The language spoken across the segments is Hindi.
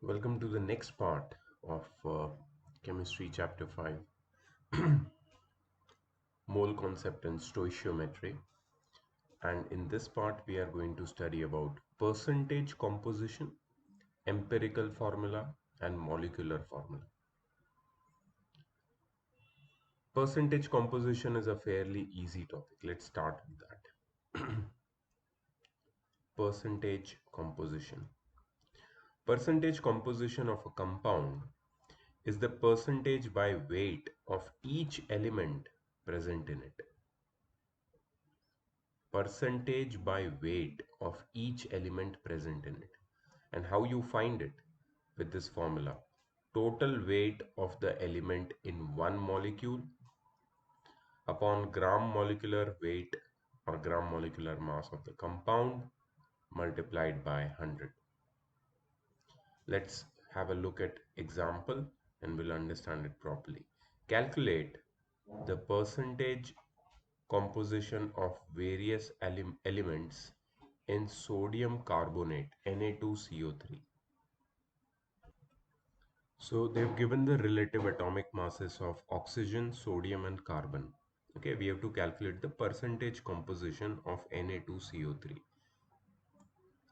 Welcome to the next part of Chemistry Chapter 5, Mole Concept and Stoichiometry. And in this part, we are going to study about percentage composition, empirical formula, and molecular formula. Percentage composition is a fairly easy topic. Let's start with that. Percentage composition. Percentage composition of a compound is the percentage by weight of each element present in it. Percentage by weight of each element present in it. And how you find it? With this formula. Total weight of the element in one molecule upon gram molecular weight or gram molecular mass of the compound multiplied by 100. Let's have a look at example and we'll understand it properly. Calculate the percentage composition of various elements in sodium carbonate Na2CO3. So they've given the relative atomic masses of oxygen, sodium and carbon. Okay, we have to calculate the percentage composition of Na2CO3.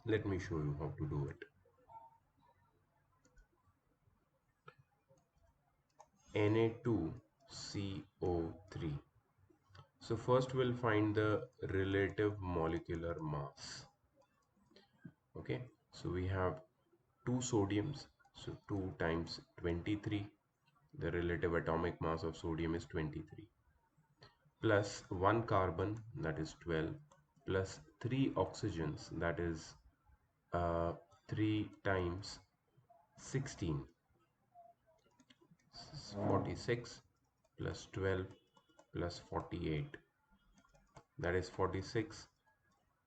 Let me show you how to do it. Na2CO3. So first we'll find the relative molecular mass. Okay, so we have two sodiums, so 2 times 23, the relative atomic mass of sodium is 23, plus 1 carbon, that is 12, plus 3 oxygens, that is 3 times 16, 46, plus 12 plus 48, that is 46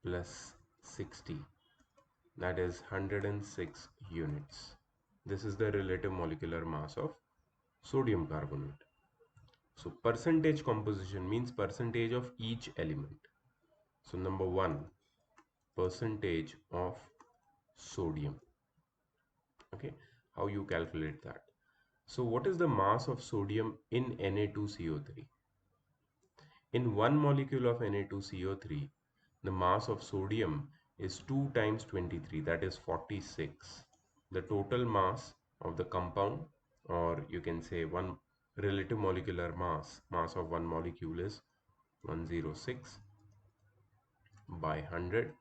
plus 60, that is 106 units. This is the relative molecular mass of sodium carbonate. So percentage composition means percentage of each element. So number 1, percentage of sodium. Okay, how you calculate that? So what is the mass of sodium in Na2CO3? In one molecule of Na2CO3, the mass of sodium is 2 times 23, that is 46. The total mass of the compound, or you can say one relative molecular mass of one molecule is 106 by 100.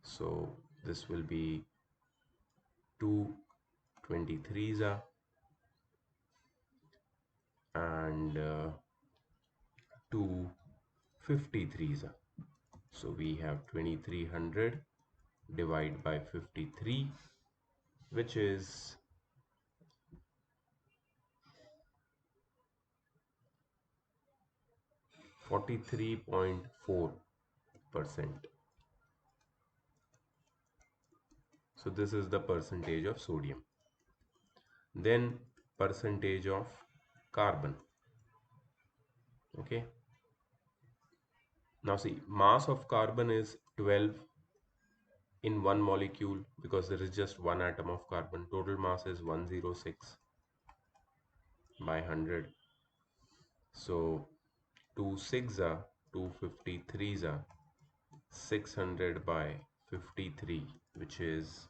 So this will be 2 23s and 2 53s. So we have 2300 divided by 53, which is 43.4%. So this is the percentage of sodium. Then percentage of carbon. Okay. Now see, mass of carbon is 12 in one molecule because there is just one atom of carbon. Total mass is 106 by 100. So 2 6 are 253s are 600 by 53, which is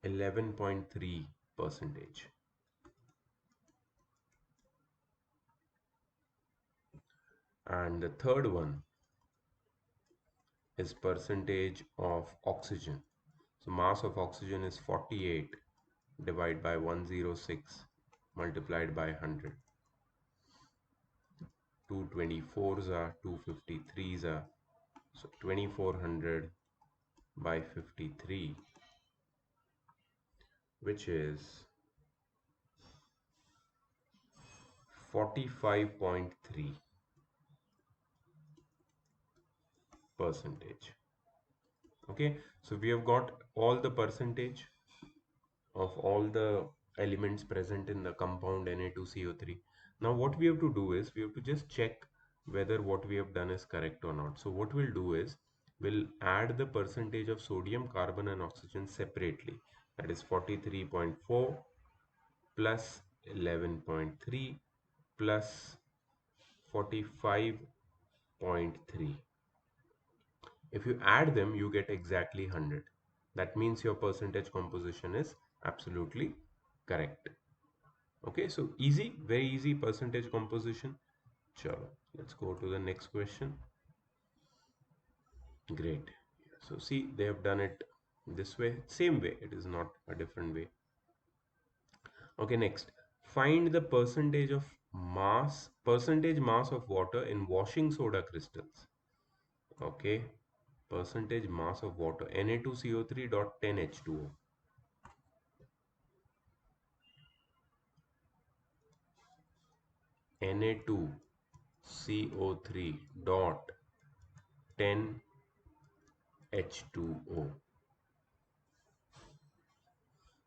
11.3 percentage. And the third one is percentage of oxygen. So mass of oxygen is 48 divided by 106 multiplied by 100. 224s are 253s are, so 2400 by 53, which is 45.3 percentage. Okay, so we have got all the percentage of all the elements present in the compound Na2CO3. Now what we have to do is we have to just check whether what we have done is correct or not. So what we'll do is will add the percentage of sodium, carbon and oxygen separately. That is 43.4 plus 11.3 plus 45.3. If you add them, you get exactly 100. That means your percentage composition is absolutely correct. Okay, so easy, very easy percentage composition. Chalo, let's go to the next question. Great. So see, they have done it this way, same way. It is not a different way. Okay, next. Find the percentage mass of water in washing soda crystals. Okay, percentage mass of water, Na2CO3 dot 10H2O. Na2CO3 dot 10H2O.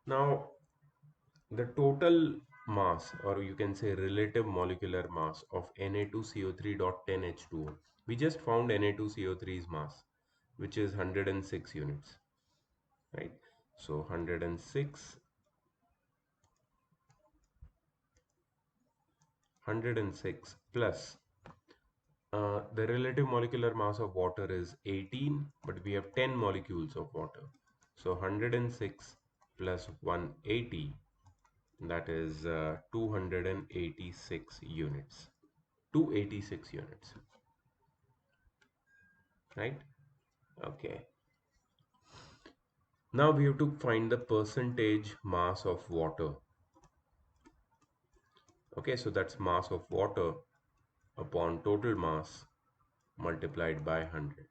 Now, the total mass, or you can say relative molecular mass of Na2CO3 dot 10H2O. We just found Na2CO3's mass, which is 106 units, right? So 106 plus the relative molecular mass of water is 18, but we have 10 molecules of water. So 106 plus 180, that is 286 units. 286 units, right? Okay. Now we have to find the percentage mass of water. Okay, so that's mass of water upon total mass multiplied by 100.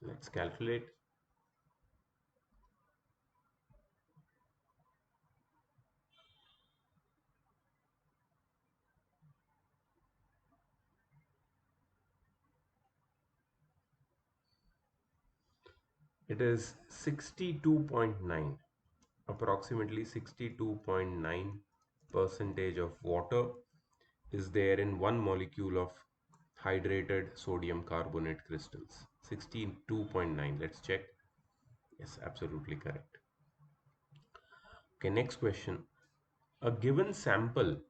Let's calculate. It is 62.9, approximately 62.9 percentage of water is there in one molecule of hydrated sodium carbonate crystals. 62.9. Let's check. Yes, absolutely correct. Okay, next question. A given sample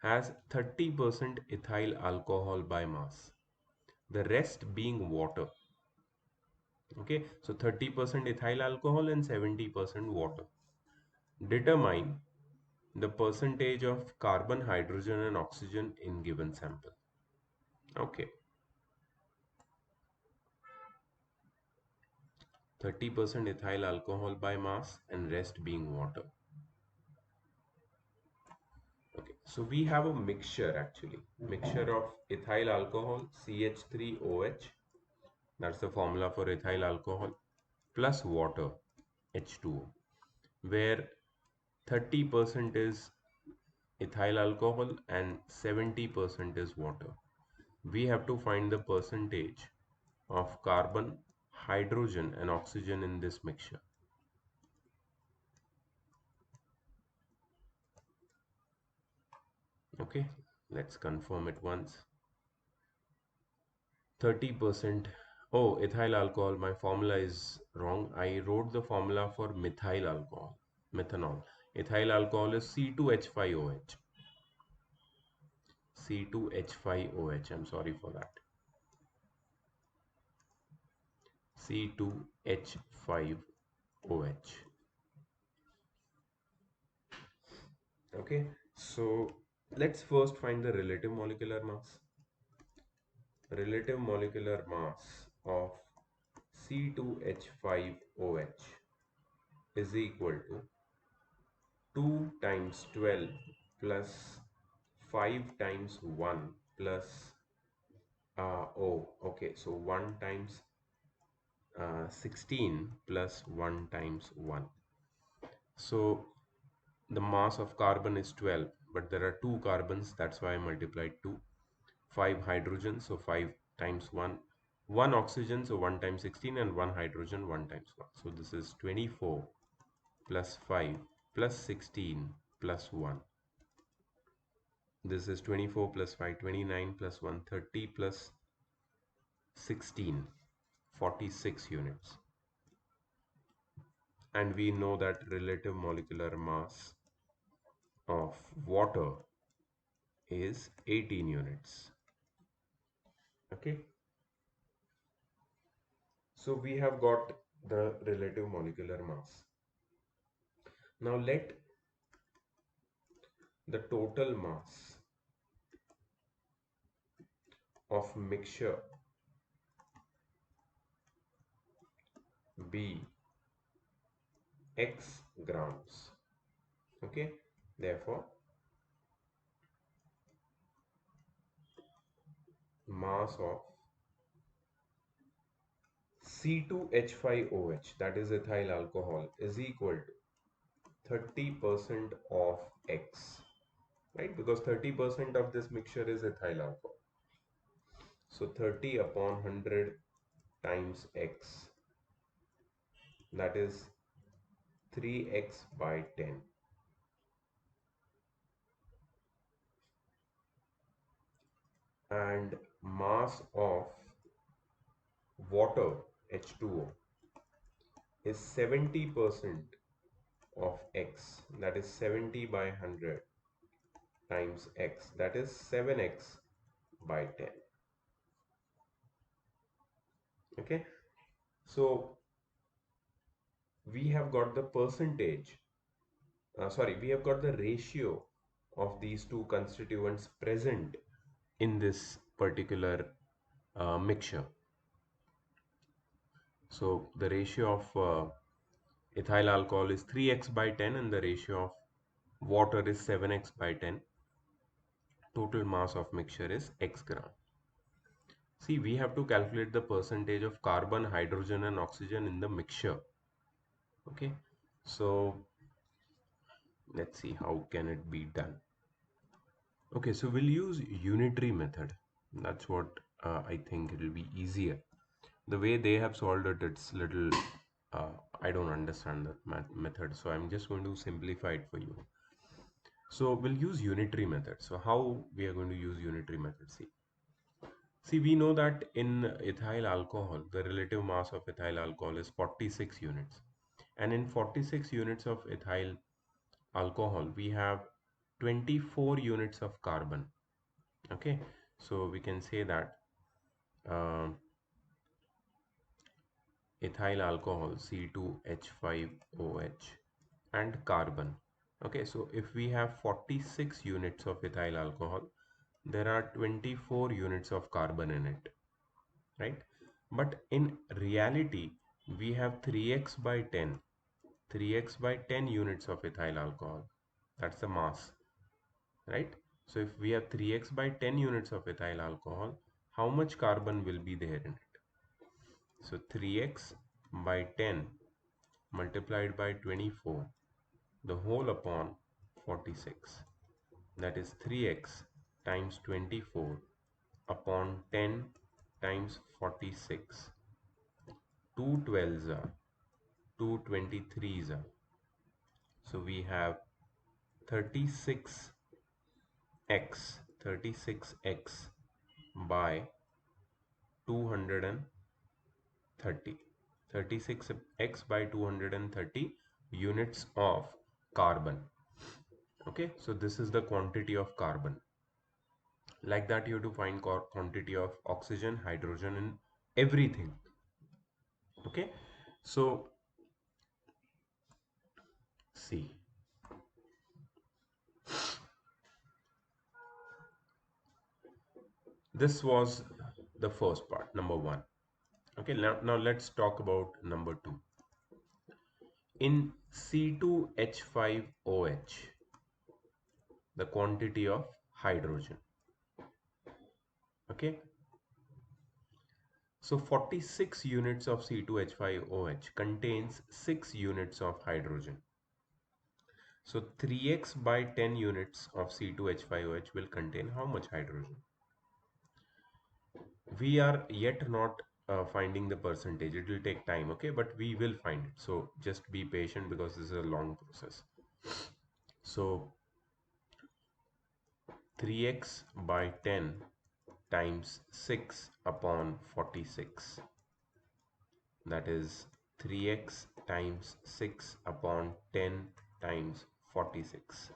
has 30% ethyl alcohol by mass, the rest being water. Okay, so 30% ethyl alcohol and 70% water. Determine the percentage of carbon, hydrogen and oxygen in given sample. Okay, 30% ethyl alcohol by mass and rest being water. Okay, so we have a mixture actually. Mixture of ethyl alcohol, CH3OH, that's the formula for ethyl alcohol, plus water, H2O, where 30% is ethyl alcohol and 70% is water. We have to find the percentage of carbon, hydrogen and oxygen in this mixture. Okay, let's confirm it once. 30%. Oh, ethyl alcohol, my formula is wrong. I wrote the formula for methyl alcohol, methanol. Ethyl alcohol is C2H5OH. C2H5OH, I'm sorry for that. C2H5OH. Okay, so let's first find the relative molecular mass. Relative molecular mass of C2H5OH is equal to 2 times 12 plus 5 times 1 plus okay, so 1 times 16 plus 1 times 1. So the mass of carbon is 12, but there are 2 carbons, that's why I multiplied 2. 5 hydrogen, so 5 times 1. 1 oxygen, so 1 times 16, and 1 hydrogen, 1 times 1. So this is 24 plus 5 plus 16 plus 1. This is 24 plus 5, 29 plus 1, 30 plus 16, 46 units. And we know that relative molecular mass of water is 18 units. Okay, so we have got the relative molecular mass. Now let the total mass of mixture be x grams. Okay, therefore mass of C2H5OH, that is ethyl alcohol, is equal to 30% of X, right? Because 30% of this mixture is ethyl alcohol. So 30 upon 100 times X, that is 3x by 10. And mass of water, H2O, is 70% of X, that is 70 by 100 times X, that is 7x by 10. Okay, so we have got the percentage, we have got the ratio of these two constituents present in this particular mixture. So the ratio of ethyl alcohol is 3x by 10 and the ratio of water is 7x by 10. Total mass of mixture is x gram. See, we have to calculate the percentage of carbon, hydrogen and oxygen in the mixture. Okay, so let's see how can it be done. Okay, so we'll use unitary method. That's what I think it'll be easier. The way they have solved it, it's little, I don't understand that method. So I'm just going to simplify it for you. So we'll use unitary method. So how we are going to use unitary method? See, we know that in ethyl alcohol, the relative mass of ethyl alcohol is 46 units. And in 46 units of ethyl alcohol, we have 24 units of carbon. Okay, so we can say that um, ethyl alcohol C2H5OH and carbon. Okay, so if we have 46 units of ethyl alcohol, there are 24 units of carbon in it, right? But in reality, we have 3x by 10, 3x by 10 units of ethyl alcohol. That's the mass, right? So if we have 3x by 10 units of ethyl alcohol, how much carbon will be there in it? So 3x by 10 multiplied by 24, the whole upon 46. That is 3x times 24 upon 10 times 46. 2 12s are, 2 23s are. So we have 36x, 36x by 230. 36x by 230 units of carbon. Okay, so this is the quantity of carbon. Like that, you have to find quantity of oxygen, hydrogen, and everything. Okay, so see, this was the first part, number one. Okay, now let's talk about number two. In C2H5OH, the quantity of hydrogen. Okay, so 46 units of C2H5OH contains 6 units of hydrogen. So 3x by 10 units of C2H5OH will contain how much hydrogen? We are yet not finding the percentage. It will take time, okay? But we will find it. So just be patient because this is a long process. So 3x by 10 times 6 upon 46. That is 3x times 6 upon 10 times 46.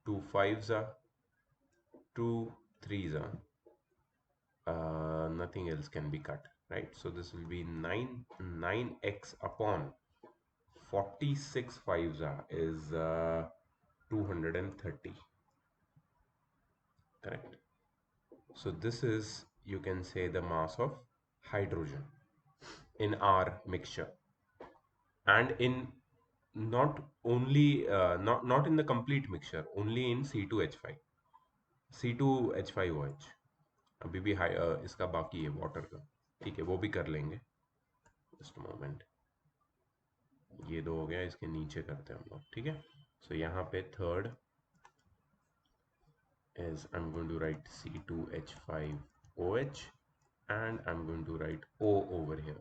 2 5s are 2 3s are nothing else can be cut, right? So this will be 9x upon 46 5s are is 230, correct? So this is, you can say, the mass of hydrogen in our mixture, and in not only not in the complete mixture, only in C2H5 C2H5OH। अभी भी इसका बाकी है वाटर का, ठीक है, वो भी कर लेंगे। जस्ट मोमेंट, ये दो हो गया, इसके नीचे करते हैं हम लोग, ठीक है। सो यहाँ पे third is I'm going to write C2H5OH and I'm going to write O over here.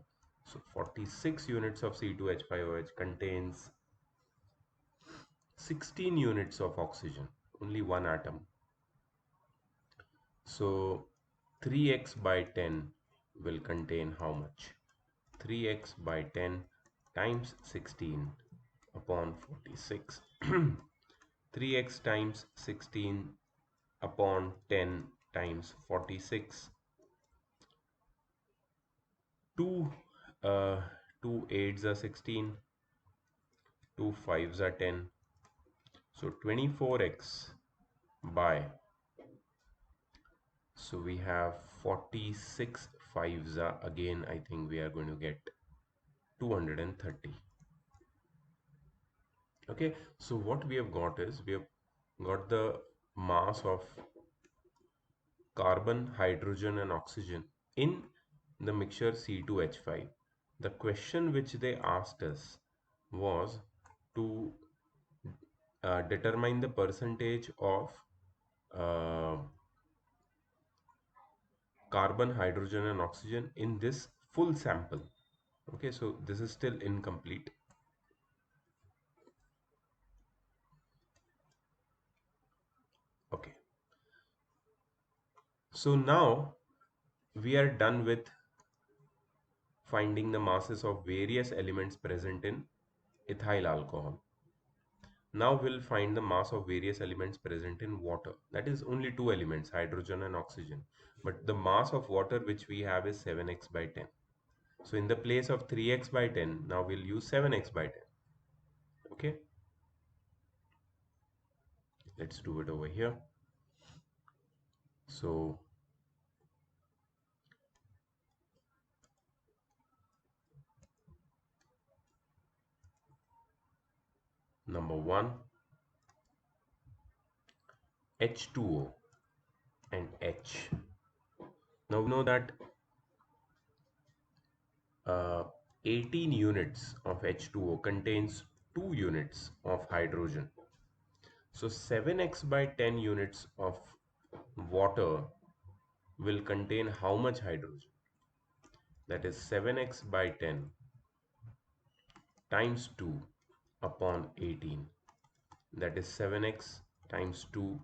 So 46 units of C2H5OH contains 16 units of oxygen, only one atom. So 3x by 10 will contain how much? 3x by 10 times 16 upon 46. 3x times 16 upon 10 times 46. 2 uh, 2 8s are 16, 2 5s are 10. So 24x by, so we have 46 5s are, again I think we are going to get 230. Okay, so what we have got is, we have got the mass of carbon, hydrogen and oxygen in the mixture C2H5. The question which they asked us was to determine the percentage of uh, carbon, hydrogen and oxygen in this full sample. Okay, so this is still incomplete. Okay, so now we are done with finding the masses of various elements present in ethyl alcohol. Now we'll find the mass of various elements present in water. That is only two elements, hydrogen and oxygen. But the mass of water which we have is 7x by 10. So in the place of 3x by 10, now we'll use 7x by 10. Okay. Let's do it over here. So number 1, H2O and H. Now we know that 18 units of H2O contains 2 units of hydrogen. So 7x by 10 units of water will contain how much hydrogen? That is 7x by 10 times 2 upon 18. That is 7x times 2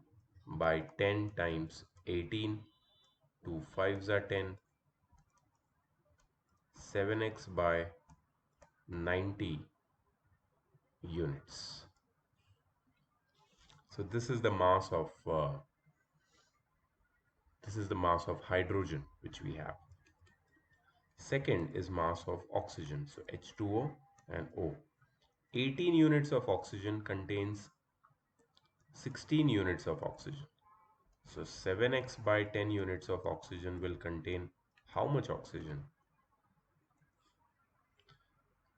by 10 times 18. 2 5s are 10. 7x by 90 units. So this is the mass of hydrogen which we have. Second is mass of oxygen. So H2O and O. 18 units of oxygen contains 16 units of oxygen. So 7x by 10 units of oxygen will contain how much oxygen?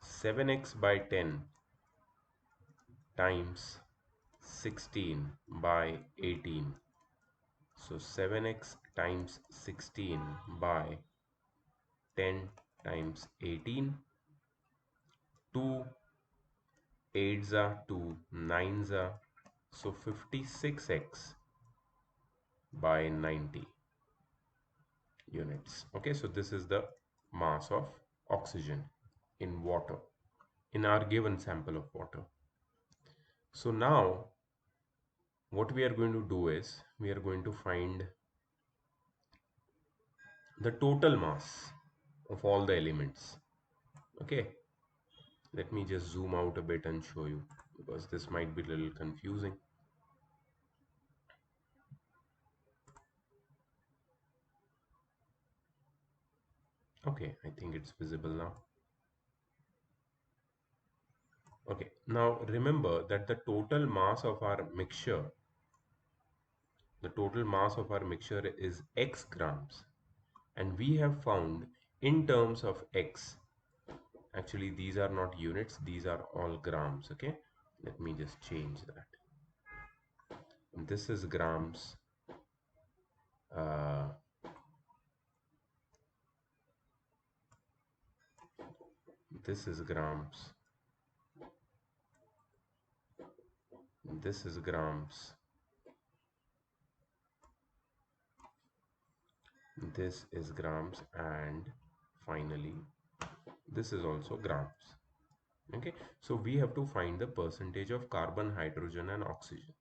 7x by 10 times 16 by 18. So 7x times 16 by 10 times 18. 2 8s are 2 9s are, so 56x by 90 units. Okay, so this is the mass of oxygen in water, in our given sample of water. So now what we are going to do is, we are going to find the total mass of all the elements. Okay, let me just zoom out a bit and show you, because this might be a little confusing. Okay, I think it's visible now. Okay, now remember that the total mass of our mixture is x grams, and we have found in terms of x. Actually, these are not units, these are all grams. Okay, let me just change that. This is grams. Uh, this is grams. This is grams. This is grams, and finally this is also grams. Okay, so we have to find the percentage of carbon, hydrogen and oxygen.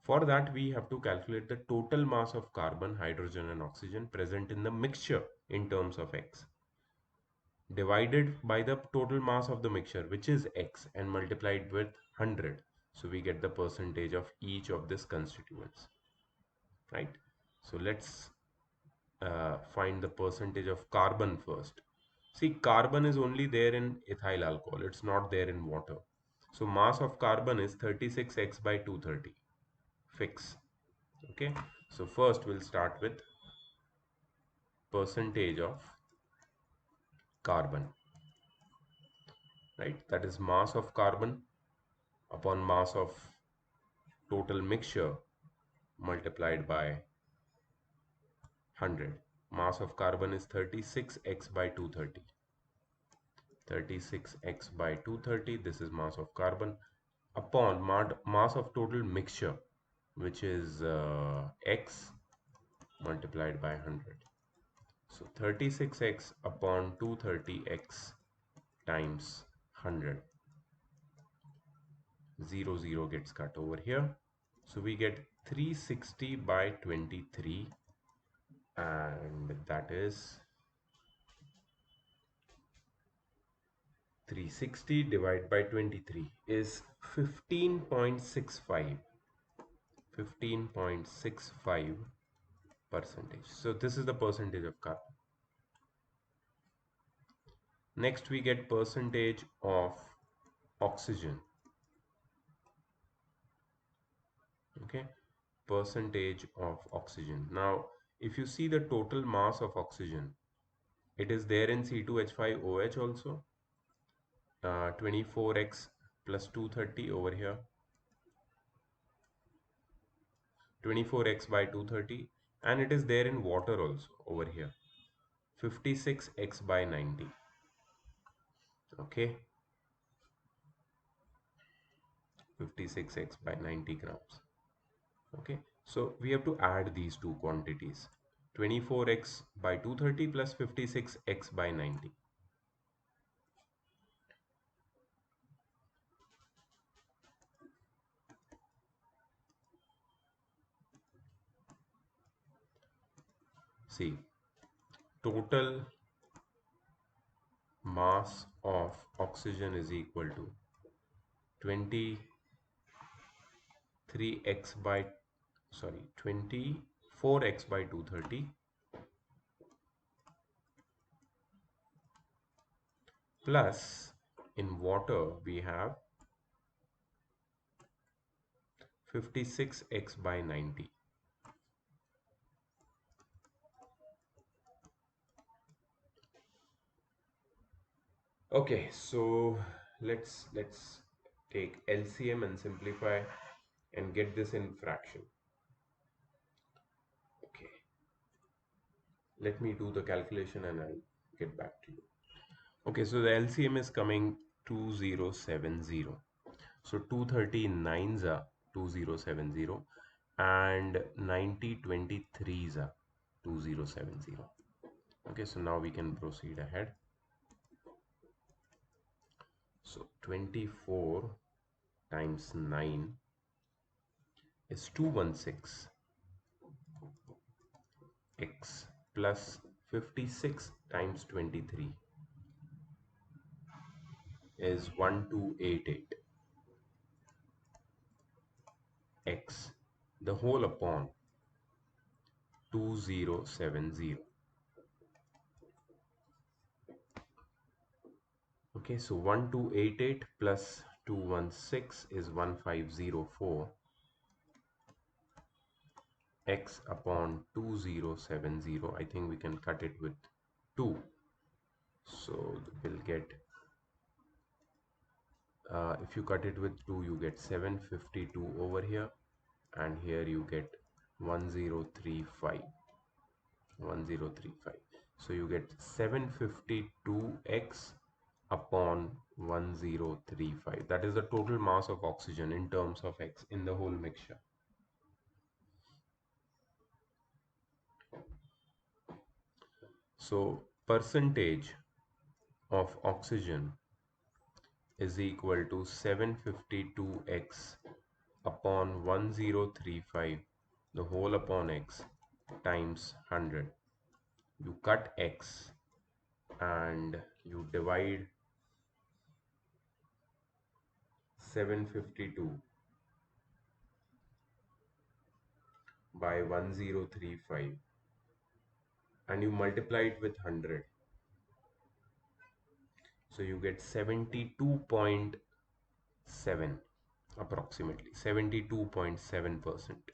For that, we have to calculate the total mass of carbon, hydrogen and oxygen present in the mixture in terms of x, divided by the total mass of the mixture, which is x, and multiplied with 100. So we get the percentage of each of these constituents, right? So let's find the percentage of carbon first. See, carbon is only there in ethyl alcohol. It's not there in water. So mass of carbon is 36x by 230. Fix. Okay. So first we'll start with percentage of carbon. Right. That is mass of carbon upon mass of total mixture multiplied by 100. Mass of carbon is 36x by 230. 36x by 230, this is mass of carbon, upon mass of total mixture, which is x multiplied by 100. So 36x upon 230x times 100. 0, 0 gets cut over here. So we get 360 by 23, and that is 360 divided by 23 is 15.65. 15.65 percentage. So this is the percentage of carbon. Next we get percentage of oxygen. Okay, percentage of oxygen. Now if you see the total mass of oxygen, it is there in C2H5OH also, 24x plus 230 over here, 24x by 230, and it is there in water also over here, 56x by 90. Okay, 56x by 90 grams. Okay, so we have to add these two quantities, 24x by 230 plus 56x by 90. See, total mass of oxygen is equal to 23x by, sorry, 24x by 230 plus, in water we have 56x by 90. Okay, so let's take LCM and simplify and get this in fraction. Okay, let me do the calculation and I'll get back to you. Okay, so the LCM is coming 2070. So 239s are 2070 and 9023s are 2070. Okay, so now we can proceed ahead. So 24 times 9 is 216x plus 56 times 23 is 1288 x, the whole upon 2070. Okay, so 1288 plus 216 is 1504 x upon 2070. I think we can cut it with 2. So we'll get, if you cut it with 2, you get 752 over here, and here you get 1035. 1035. So you get 752x upon 1035. That is the total mass of oxygen in terms of x in the whole mixture. So percentage of oxygen is equal to 752x upon 1035, the whole upon x, times 100. You cut x and you divide 752 by 1035 and you multiply it with 100. So you get 72.7, approximately 72.7%.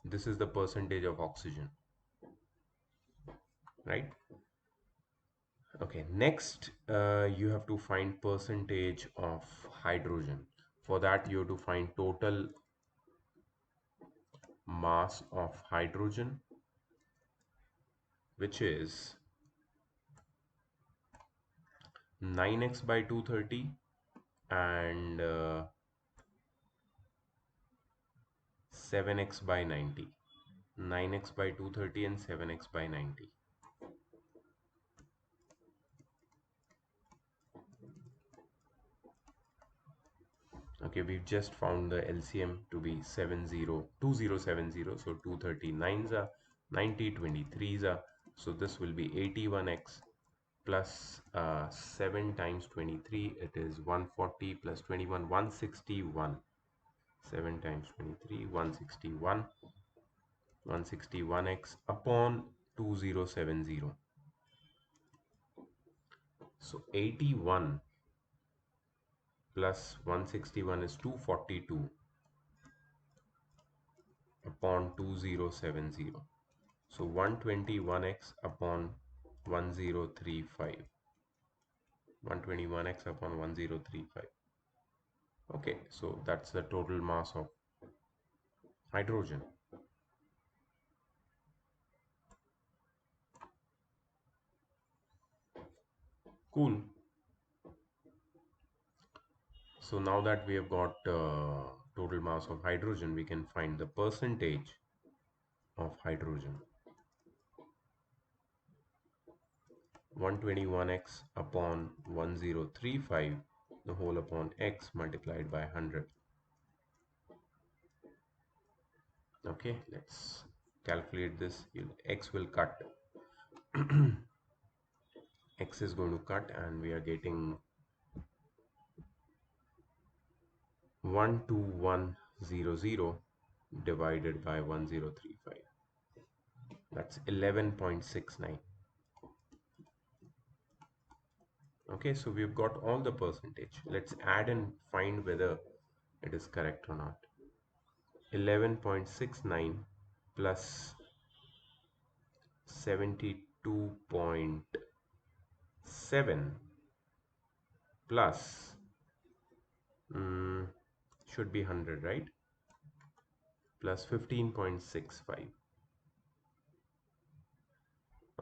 This is the percentage of oxygen, right? Okay, next you have to find percentage of hydrogen. For that you have to find total mass of hydrogen, which is 9x by 230 and 7x by 90. 9x by 230 and 7x by 90. Okay, we've just found the LCM to be 2070. So 239s are 90, 23s are, so this will be 81x plus 7 times 23, it is 140 plus 21, 161. 7 times 23, 161. 161x upon 2070. So 81 plus 161 is 242 upon 2070. So 121x upon 1035. 121x upon 1035. Okay, so that's the total mass of hydrogen. Cool. So now that we have got total mass of hydrogen, we can find the percentage of hydrogen. 121x upon 1035, the whole upon x multiplied by 100. Okay, let's calculate this. X will cut. X is going to cut and we are getting 12100 divided by 1035. That's 11.69. Okay, so we've got all the percentage. Let's add and find whether it is correct or not. 11.69 plus 72.7 plus should be 100, right? Plus 15.65.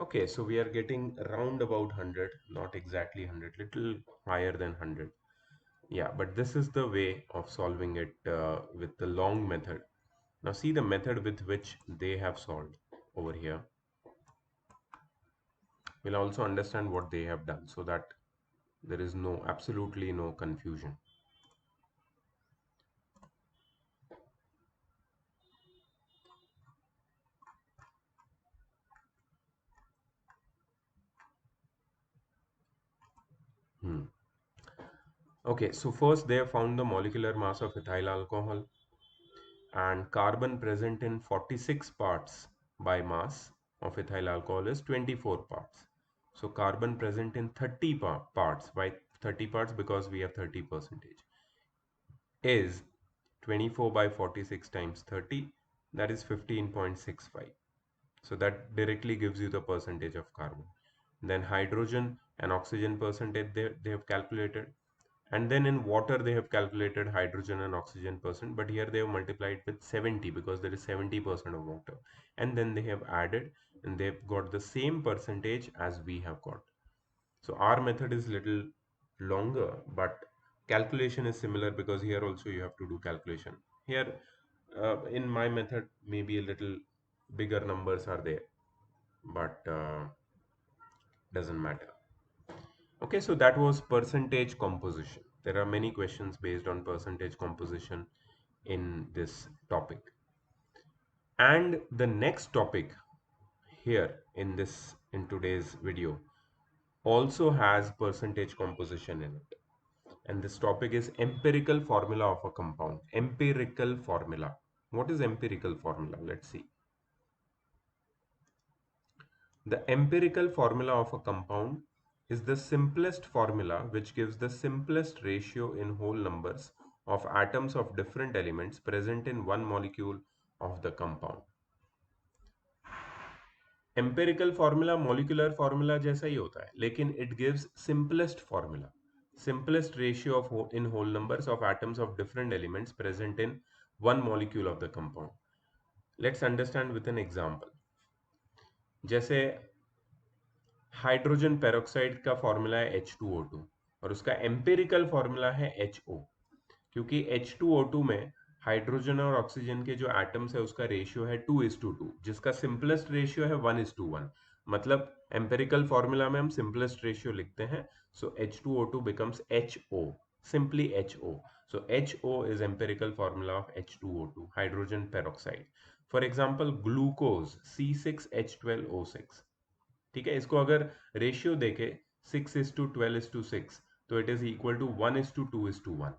Okay, so we are getting around about 100, not exactly 100, little higher than 100. Yeah, but this is the way of solving it with the long method. Now see the method with which they have solved over here. We'll also understand what they have done so that there is absolutely no confusion. Okay, so first they have found the molecular mass of ethyl alcohol, and carbon present in 46 parts by mass of ethyl alcohol is 24 parts. So carbon present in 30 parts, by 30 parts because we have 30 percentage, is 24 by 46 times 30, that is 15.65. So that directly gives you the percentage of carbon. Then hydrogen and oxygen percentage they have calculated. And then in water they have calculated hydrogen and oxygen percent, but here they have multiplied with 70 because there is 70% of water. And then they have added and they've got the same percentage as we have got. So our method is little longer, but calculation is similar because here also you have to do calculation. Here in my method maybe a little bigger numbers are there, but doesn't matter. Okay, so that was percentage composition. There are many questions based on percentage composition in this topic. And the next topic here in today's video also has percentage composition in it. And this topic is empirical formula of a compound. Empirical formula. What is empirical formula? Let's see. The empirical formula of a compound is the simplest formula which gives the simplest ratio in whole numbers of atoms of different elements present in one molecule of the compound. Empirical formula molecular formula जैसा ही होता है, लेकिन it gives simplest formula, simplest ratio of in whole numbers of atoms of different elements present in one molecule of the compound. Let's understand with an example. जैसे हाइड्रोजन पेरोक्साइड का फॉर्मूला है H2O2 और उसका एम्पिरिकल फॉर्मूला है HO, क्योंकि H2O2 में हाइड्रोजन और ऑक्सीजन के जो एटम्स है उसका रेशियो है 2:2, जिसका सिंपलेस्ट रेशियो है 1:1. मतलब एम्पिरिकल फॉर्मूला में हम सिंपलेस्ट रेशियो लिखते हैं, सो H2O2 becomes HO, simply HO. So HO is empirical formula of H2O2, hydrogen peroxide. For example, glucose C6H12O6. ठीक है, इसको अगर रेशियो देखे 6:12:6 तो इट इज इक्वल टू 1:2:1.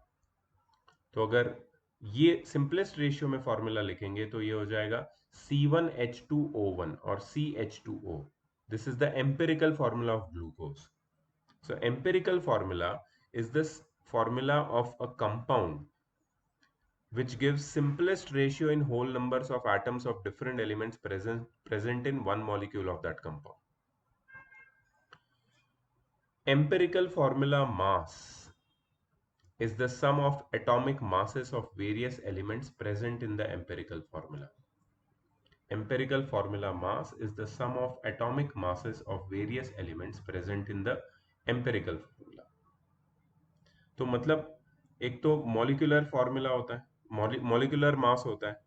तो अगर ये सिंपलेस्ट रेशियो में फॉर्मूला लिखेंगे तो ये हो जाएगा C1H2O1 और CH2O. This is the empirical formula of glucose. So empirical formula is this formula of a compound which gives simplest ratio in whole numbers of atoms of different elements present in one molecule of that compound. Empirical formula mass is the sum of atomic masses of various elements present in the empirical formula. Empirical formula mass is the sum of atomic masses of various elements present in the empirical formula. तो मतलब एक तो मॉलिक्यूलर फॉर्मूला होता है, मॉलिक्यूलर मास होता है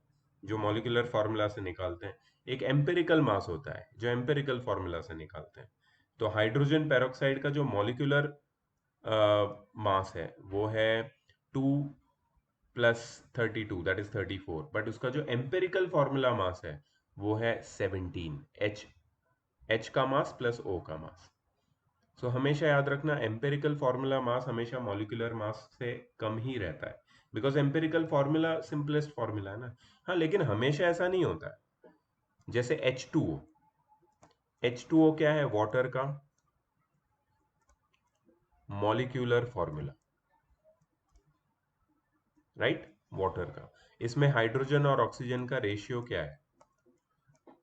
जो मॉलिक्यूलर फार्मूला से निकालते हैं, एक एम्पिरिकल मास होता है जो एम्पिरिकल फार्मूला से निकालते हैं. तो हाइड्रोजन पेरोक्साइड का जो मॉलिक्यूलर मास है वो है 2 + 32, दैट इज 34, बट उसका जो एम्पिरिकल फार्मूला मास है वो है 17, H का मास प्लस O का मास. सो हमेशा याद रखना एम्पिरिकल फार्मूला मास हमेशा मॉलिक्यूलर मास से कम ही रहता है, because empirical formula simplest formula है ना. हाँ, लेकिन हमेशा ऐसा नहीं होता है. जैसे H2O क्या है? वाटर का मॉलिक्यूलर फार्मूला, राइट, वाटर का. इसमें हाइड्रोजन और ऑक्सीजन का रेशियो क्या है?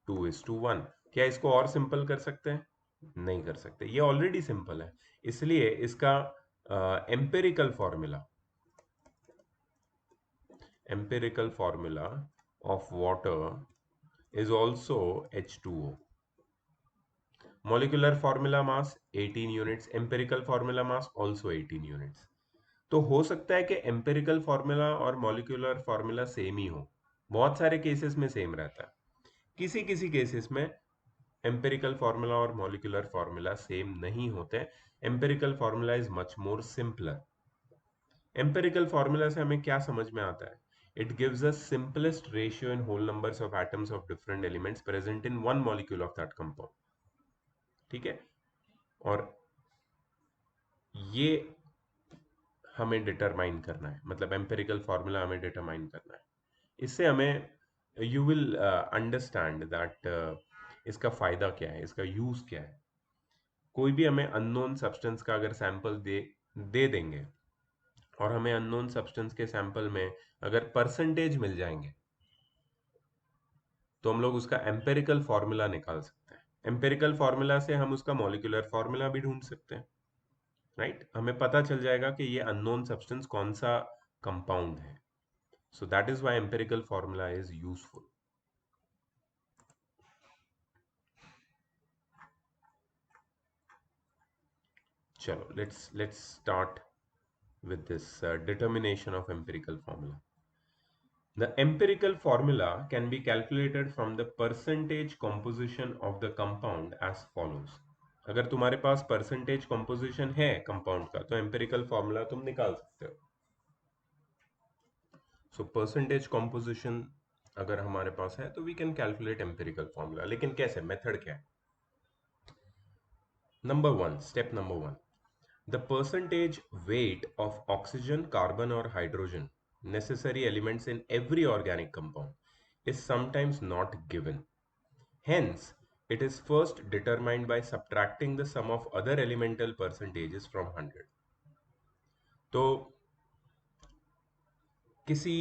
2:1. क्या इसको और सिंपल कर सकते हैं? नहीं कर सकते, ये ऑलरेडी सिंपल है. इसलिए इसका empirical formula of water is also H2O. Molecular formula mass 18 units, empirical formula mass also 18 units. तो हो सकता है कि एम्पिरिकल फार्मूला और मॉलिक्यूलर फार्मूला सेम ही हो, बहुत सारे केसेस में सेम रहता है. किसी किसी केसेस में एम्पिरिकल फार्मूला और मॉलिक्यूलर फार्मूला सेम नहीं होते. Empirical formula is much more simpler. Empirical formula से हमें क्या समझ में आता है? It gives us simplest ratio in whole numbers of atoms of different elements present in one molecule of that compound. ठीक है. और ये हमें डिटरमाइन करना है, मतलब एम्पिरिकल फॉर्मूला हमें डिटरमाइन करना है। इससे हमें यू विल अंडरस्टैंड दैट इसका फायदा क्या है, इसका यूज क्या है। कोई भी हमें अननोन सब्सटेंस का अगर सैंपल दे देंगे और हमें अननोन सब्सटेंस के सैंपल में अगर परसेंटेज मिल जाएंगे तो हम लोग उसका एम्पेरिकल फॉर्मूला निकाल सकते हैं। एम्पेरिकल फॉर्मूला से हम उसका मॉलिक्यूलर फॉर्मूला भी ढूंढ सकते हैं, राइट। हमें पता चल जाएगा कि ये अननोन सब्सटेंस कौन सा कंपाउंड है। So that is why empirical formula is useful. चलो let's start with this determination of empirical formula. The empirical formula can be calculated from the percentage composition of the compound as follows. अगर तुम्हारे पास परसेंटेज composition है कंपाउंड का तो empirical formula तुम निकाल सकते हो। So percentage composition अगर हमारे पास है तो we can calculate empirical formula, लेकिन कैसे, मेथड क्या है? Number one, step number one. The percentage weight of oxygen, carbon or hydrogen, necessary elements in every organic compound, is sometimes not given. Hence, it is first determined by subtracting the sum of other elemental percentages from 100. तो किसी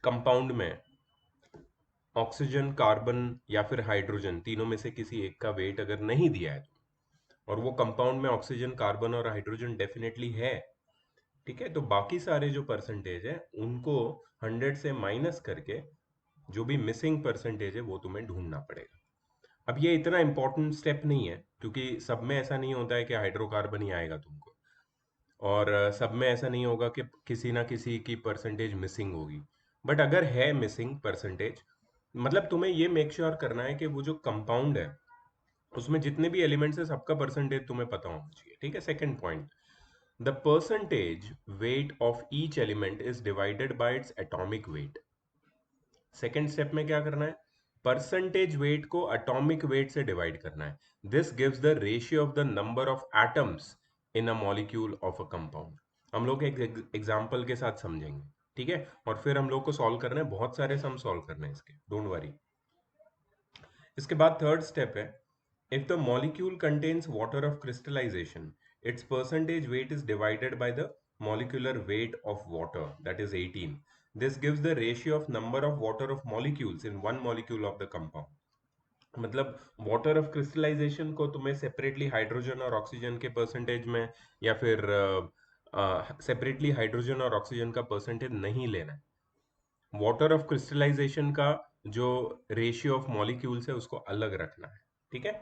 कंपाउंड में ऑक्सीजन, कार्बन या फिर हाइड्रोजन तीनों में से किसी एक का वेट अगर नहीं दिया है और वो कंपाउंड में ऑक्सीजन, कार्बन और हाइड्रोजन डेफिनेटली है, ठीक है, तो बाकी सारे जो परसेंटेज है उनको 100 से माइनस करके जो भी मिसिंग परसेंटेज है वो तुम्हें ढूंढना पड़ेगा। अब ये इतना इंपॉर्टेंट स्टेप नहीं है क्योंकि सब में ऐसा नहीं होता है कि हाइड्रोकार्बन ही आएगा तुमको, और सब में ऐसा नहीं होगा कि किसी ना किसी की परसेंटेज मिसिंग होगी। बट अगर है मिसिंग परसेंटेज, मतलब तुम्हें ये मेक श्योर करना है कि वो जो कंपाउंड है उसमें जितने भी एलिमेंट्स है सबका परसेंटेज तुम्हें पता होना चाहिए, ठीक है। Second point, the percentage weight of each element is divided by its atomic weight. Second step में क्या करना है, परसेंटेज वेट को एटॉमिक वेट से डिवाइड करना है। This gives the ratio of the number of atoms in a molecule of a compound. हम लोग एक एग्जांपल के साथ समझेंगे, ठीक है, और फिर हम लोग को सॉल्व करना है, बहुत सारे सम सॉल्व करने हैं इसके, डोंट वरी। इसके बाद थर्ड स्टेप है, if the molecule contains water of crystallization, its percentage weight is divided by the molecular weight of water, that is 18. This gives the ratio of number of water of molecules in one molecule of the compound. मतलब वाटर ऑफ क्रिस्टलाइजेशन को तुम्हें सेपरेटली हाइड्रोजन और ऑक्सीजन के परसेंटेज में या फिर सेपरेटली हाइड्रोजन और ऑक्सीजन का परसेंटेज नहीं लेना है। वाटर ऑफ क्रिस्टलाइजेशन का जो रेशियो ऑफ मॉलिक्यूल्स है उसको अलग रखना है, ठीक है।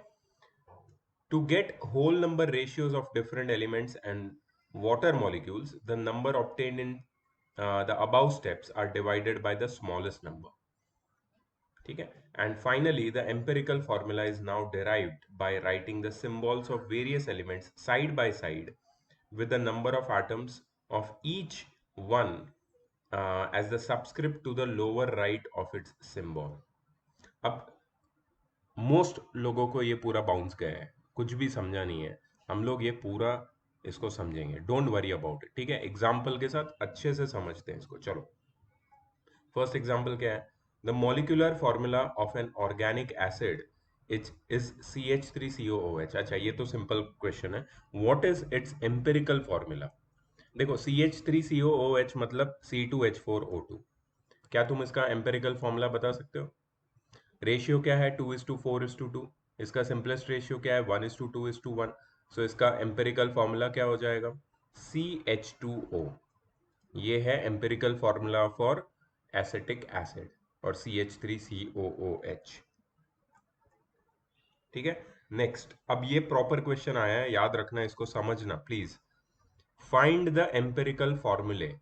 To get whole number ratios of different elements and water molecules, the number obtained in the above steps are divided by the smallest number, ठीक है। And finally, the empirical formula is now derived by writing the symbols of various elements side by side with the number of atoms of each one as the subscript to the lower right of its symbol. अब मोस्ट लोगों को ये पूरा बाउंस गया है, कुछ भी समझा नहीं है, हम लोग ये पूरा इसको समझेंगे, डोंट वरी अबाउट इट, ठीक है। एग्जाम्पल के साथ अच्छे से समझते हैं इसको। चलो फर्स्ट एग्जाम्पल क्या है, the molecular formula of an organic acid is CH3COOH। अच्छा ये तो सिंपल क्वेश्चन है, what is it's empirical formula. देखो CH3COOH मतलब C2H4O2, क्या तुम इसका एम्पिरिकल फॉर्मूला बता सकते हो? रेशियो क्या है, 2:4:2। इसका सिंपलेस्ट रेशियो क्या है, 1:2:1। सो इसका एम्पेरिकल फॉर्मूला क्या हो जाएगा, CH2O। ये है empirical formula for acetic acid और CH3COOH, ठीक है। नेक्स्ट, अब ये प्रॉपर क्वेश्चन आया है, याद रखना, इसको समझना प्लीज। फाइंड द एम्पेरिकल फॉर्मूले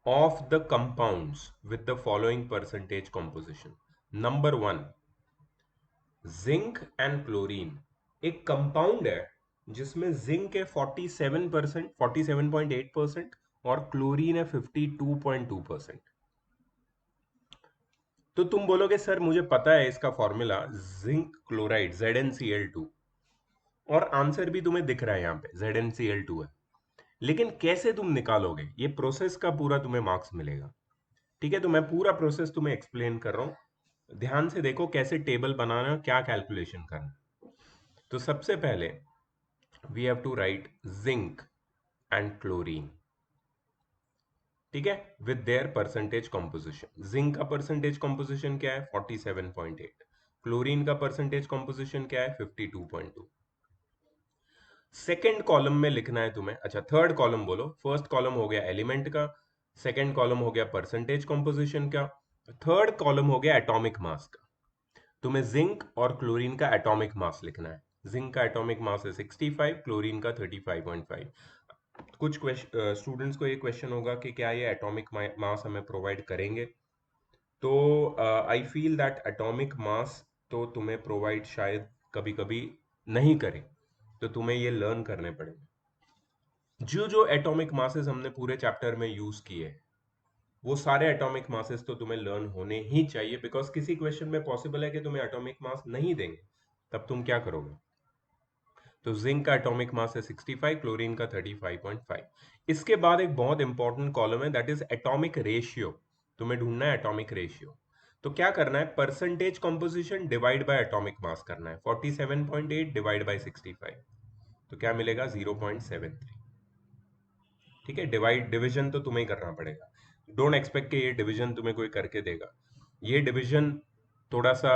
of the compounds with the following percentage composition. Number 1, zinc and chlorine. एक कंपाउंड है जिसमें जिंक है 47%, 47.8%, और क्लोरीन है 52.2%। तो तुम बोलोगे सर मुझे पता है इसका फॉर्मूला, जिंक क्लोराइड ZnCl2, और आंसर भी तुम्हें दिख रहा है यहाँ पे ZnCl2 है। लेकिन कैसे तुम निकालोगे, ये प्रोसेस का पूरा तुम्हें मार्क्स मिलेगा। ठीक है, तो मैं पूरा प्रोसेस तुम्हें एक्सप्लेन कर रहा हूँ, ध्यान से देखो कैसे टेबल बनाना है, क्या कैलकुलेशन करना है। तो सबसे पहले we have to write zinc and chlorine, ठीक है, with their percentage composition. Zinc का परसेंटेज कॉम्पोजिशन क्या है 47.8, क्लोरीन का परसेंटेज कॉम्पोजिशन क्या है 52.2। सेकेंड कॉलम में लिखना है तुम्हें, अच्छा थर्ड कॉलम बोलो, फर्स्ट कॉलम हो गया एलिमेंट का, सेकेंड कॉलम हो गया परसेंटेज कॉम्पोजिशन का, थर्ड कॉलम हो गया एटॉमिक मास का। तुम्हें जिंक और क्लोरीन का एटॉमिक मास लिखना है। जिंक का एटॉमिक मास है 65, क्लोरीन का 35.5। कुछ स्टूडेंट्स को ये क्वेश्चन होगा कि क्या ये एटॉमिक मास हमें प्रोवाइड करेंगे। तो I feel that atomic mass तो तुम्हें प्रोवाइड शायद कभी कभी नहीं करे, तो तुम्हें ये लर्न करने पड़ेंगे। जो जो एटॉमिक मासेस हमने पूरे चैप्टर में यूज किए, वो सारे एटॉमिक मासेस तो तुम्हें लर्न होने ही चाहिए, बिकॉज किसी क्वेश्चन में पॉसिबल है कि तुम्हें एटॉमिक मास नहीं देंगे, तब तुम क्या करोगे। तो जिंक का एटॉमिक मास है 65, क्लोरीन का 35.5। इसके बाद एक बहुत इंपॉर्टेंट कॉलम है, दैट इज एटॉमिक रेशियो। तुम्हें ढूंढना है एटॉमिक रेशियो। तो क्या करना है, percentage composition divide by atomic mass करना है, 47.8 डिवाइड बाय 65, तो क्या मिलेगा 0.73। ठीक है, डिवीजन तो तुम्हें ही करना पड़ेगा। डोंट एक्सपेक्ट कि ये डिवीजन तुम्हें कोई करके देगा। ये डिवीजन थोड़ा सा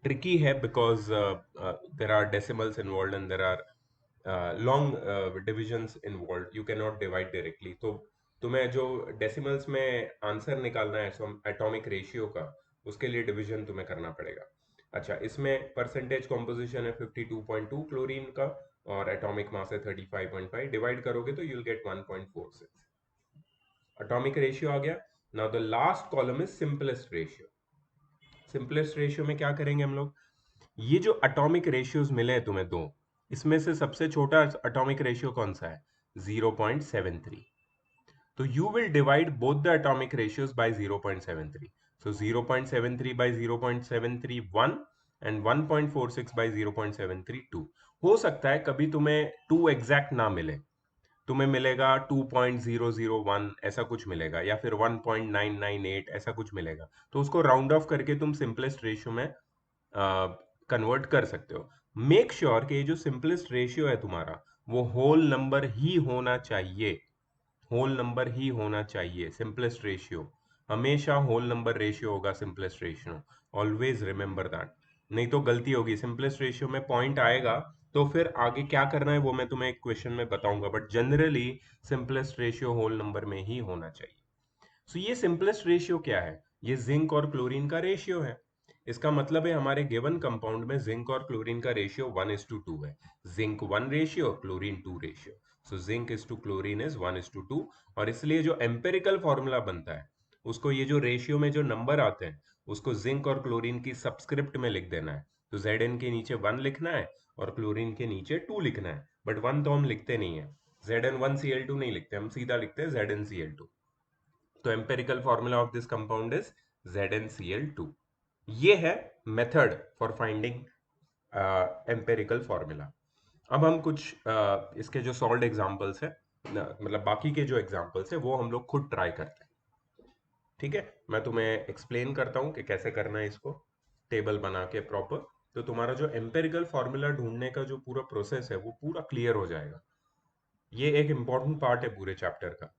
ट्रिकी है, because there are decimals involve and there are long divisions involve, you can not divide directly. तो तुम्हें जो डेसिमल्स में आंसर निकालना है एटॉमिक रेशियो का, उसके लिए डिवीजन तुम्हें करना पड़ेगा। अच्छा, इसमें परसेंटेज कॉम्पोजिशन है 52.2 क्लोरीन का, और एटॉमिक मास है 35.5, डिवाइड करोगे तो यूल गेट 1.46। एटॉमिक रेशियो आ गया। Now the last column is simplest ratio. Simplest ratio में क्या करेंगे हम लोग, ये जो एटॉमिक रेशियोज मिले हैं तुम्हें दो, इसमें से सबसे छोटा एटॉमिक रेशियो कौन सा है 0.73। तो you will divide both the atomic ratios by 0.73. So 0.73 by 0.731 and 1.46 by 0.732। हो सकता है कभी तुम्हें 2 एग्जैक्ट ना मिले, तुम्हें मिलेगा 2.001 ऐसा कुछ मिलेगा, या फिर 1.998 ऐसा कुछ मिलेगा, तो उसको राउंड ऑफ करके तुम सिंपलेस्ट रेशियो में कन्वर्ट कर सकते हो। मेक श्योर कि ये जो सिंपलेस्ट रेशियो है तुम्हारा, वो होल नंबर ही होना चाहिए, होल नंबर ही होना चाहिए। सिंपलेस्ट रेशियो हमेशा होल नंबर रेशियो होगा, simplest ratio, always remember that. नहीं तो गलती होगी, सिंपलेस्ट रेशियो में पॉइंट आएगा तो फिर आगे क्या करना है वो मैं तुम्हें एक क्वेश्चन में बताऊंगा, but generally simplest ratio whole number में ही होना चाहिए। सो ये सिंपलेस्ट रेशियो क्या है, ये जिंक और क्लोरीन का रेशियो है। इसका मतलब है हमारे गिवन कंपाउंड में जिंक और क्लोरीन का रेशियो 1:2 है। Zinc 1 ratio, chlorine 2 ratio. So zinc is to chlorine is 1:2। और इसलिए जो एम्पेरिकल फॉर्मूला बनता है, उसको ये जो रेशियो में जो नंबर आते हैं, उसको जिंक और क्लोरीन की सबस्क्रिप्ट में लिख देना है। तो Zn के नीचे 1 लिखना है और क्लोरीन के नीचे 2 लिखना है, बट 1 तो हम लिखते नहीं है, Zn1Cl2 नहीं लिखते, हम सीधा लिखते हैं Zncl2। तो empirical formula of this compound is ZnCl2। ये है method for finding empirical formula. अब हम कुछ इसके जो सॉल्व एग्जांपल्स है, मतलब बाकी के जो एग्जांपल्स है वो हम लोग खुद ट्राई करते हैं। ठीक है, मैं तुम्हें एक्सप्लेन करता हूँ कि कैसे करना है इसको, टेबल बना के प्रॉपर। तो तुम्हारा जो एम्पेरिकल फॉर्मूला ढूंढने का जो पूरा प्रोसेस है वो पूरा क्लियर हो जाएगा। ये एक इंपॉर्टेंट पार्ट है पूरे चैप्टर का,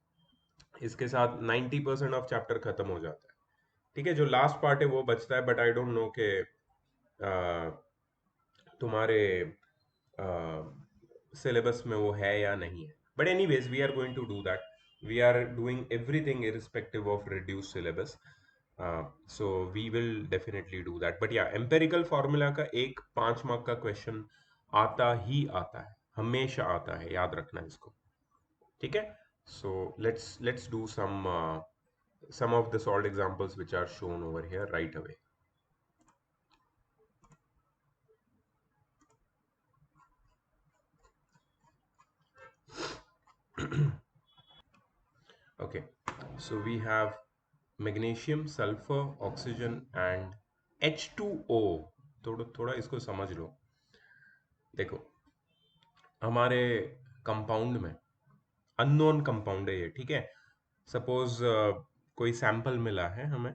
इसके साथ 90% ऑफ चैप्टर खत्म हो जाता है। ठीक है, जो लास्ट पार्ट है वो बचता है, बट आई डोंट नो के तुम्हारे सिलेबस में वो है या नहीं है, but anyways we are going to do that. We are doing everything irrespective of reduce syllabus, so we will definitely do that. But या एम्पेरिकल फार्मूला का एक 5 मार्क का क्वेश्चन आता ही आता है, हमेशा आता है, याद रखना इसको। ठीक है, so let's do some of the solved examples which are shown over here right away. Okay, so we have magnesium, sulfur, oxygen and H2O। थोड़ा थोड़ा इसको समझ लो। देखो, हमारे कंपाउंड में अननोन कंपाउंड है ये, ठीक है। सपोज कोई सैंपल मिला है हमें,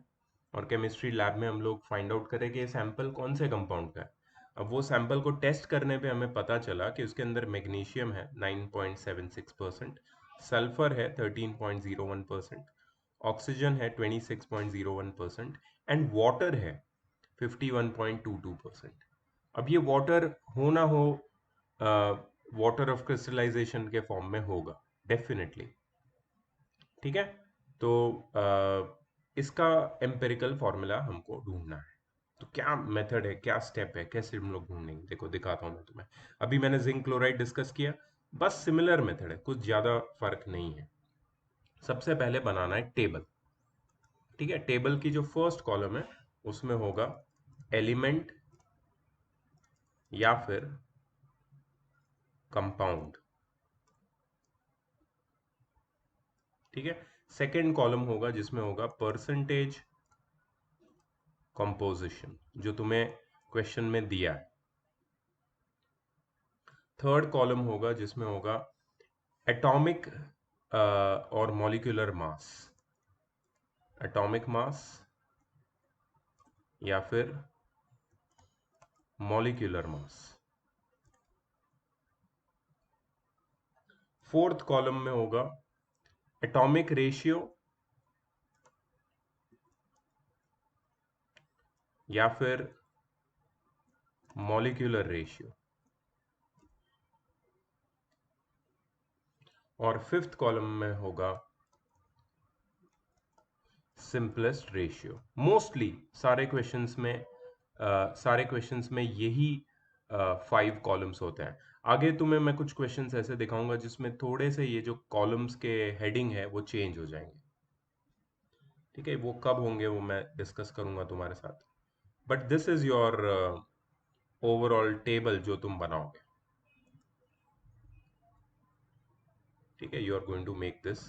और केमिस्ट्री लैब में हम लोग फाइंड आउट करें कि ये सैंपल कौन से कंपाउंड का है। अब वो सैंपल को टेस्ट करने पे हमें पता चला कि उसके अंदर मैग्नीशियम है 9.76%, सल्फर है 13.01%, ऑक्सीजन है 26.01% एंड वाटर है 51.22%। अब ये वाटर हो ना हो, वाटर ऑफ क्रिस्टलाइजेशन के फॉर्म में होगा डेफिनेटली, ठीक है। तो इसका एम्पेरिकल फॉर्मूला हमको ढूंढना है। तो क्या मेथड है, क्या स्टेप है, कैसे हम लोग ढूंढेंगे, देखो दिखाता हूँ मैं तुम्हें। अभी मैंने जिंक क्लोराइड डिस्कस किया, बस सिमिलर मेथड है, कुछ ज्यादा फर्क नहीं है। सबसे पहले बनाना है टेबल, ठीक है। टेबल की जो फर्स्ट कॉलम है उसमें होगा एलिमेंट या फिर कंपाउंड, ठीक है। सेकेंड कॉलम होगा जिसमें होगा परसेंटेज कंपोजिशन, जो तुम्हें क्वेश्चन में दिया है। थर्ड कॉलम होगा जिसमें होगा एटॉमिक और मॉलिक्यूलर मास, एटॉमिक मास या फिर मॉलिक्यूलर मास। फोर्थ कॉलम में होगा एटॉमिक रेशियो या फिर मॉलिक्यूलर रेशियो। और फिफ्थ कॉलम में होगा सिंपलेस्ट रेशियो। मोस्टली सारे क्वेश्चंस में यही 5 कॉलम्स होते हैं। आगे तुम्हें मैं कुछ क्वेश्चंस ऐसे दिखाऊंगा जिसमें थोड़े से ये जो कॉलम्स के हेडिंग है वो चेंज हो जाएंगे, ठीक है। वो कब होंगे वो मैं डिस्कस करूंगा तुम्हारे साथ। But this is your overall table जो तुम बनाओगे, ठीक है। You are going to make this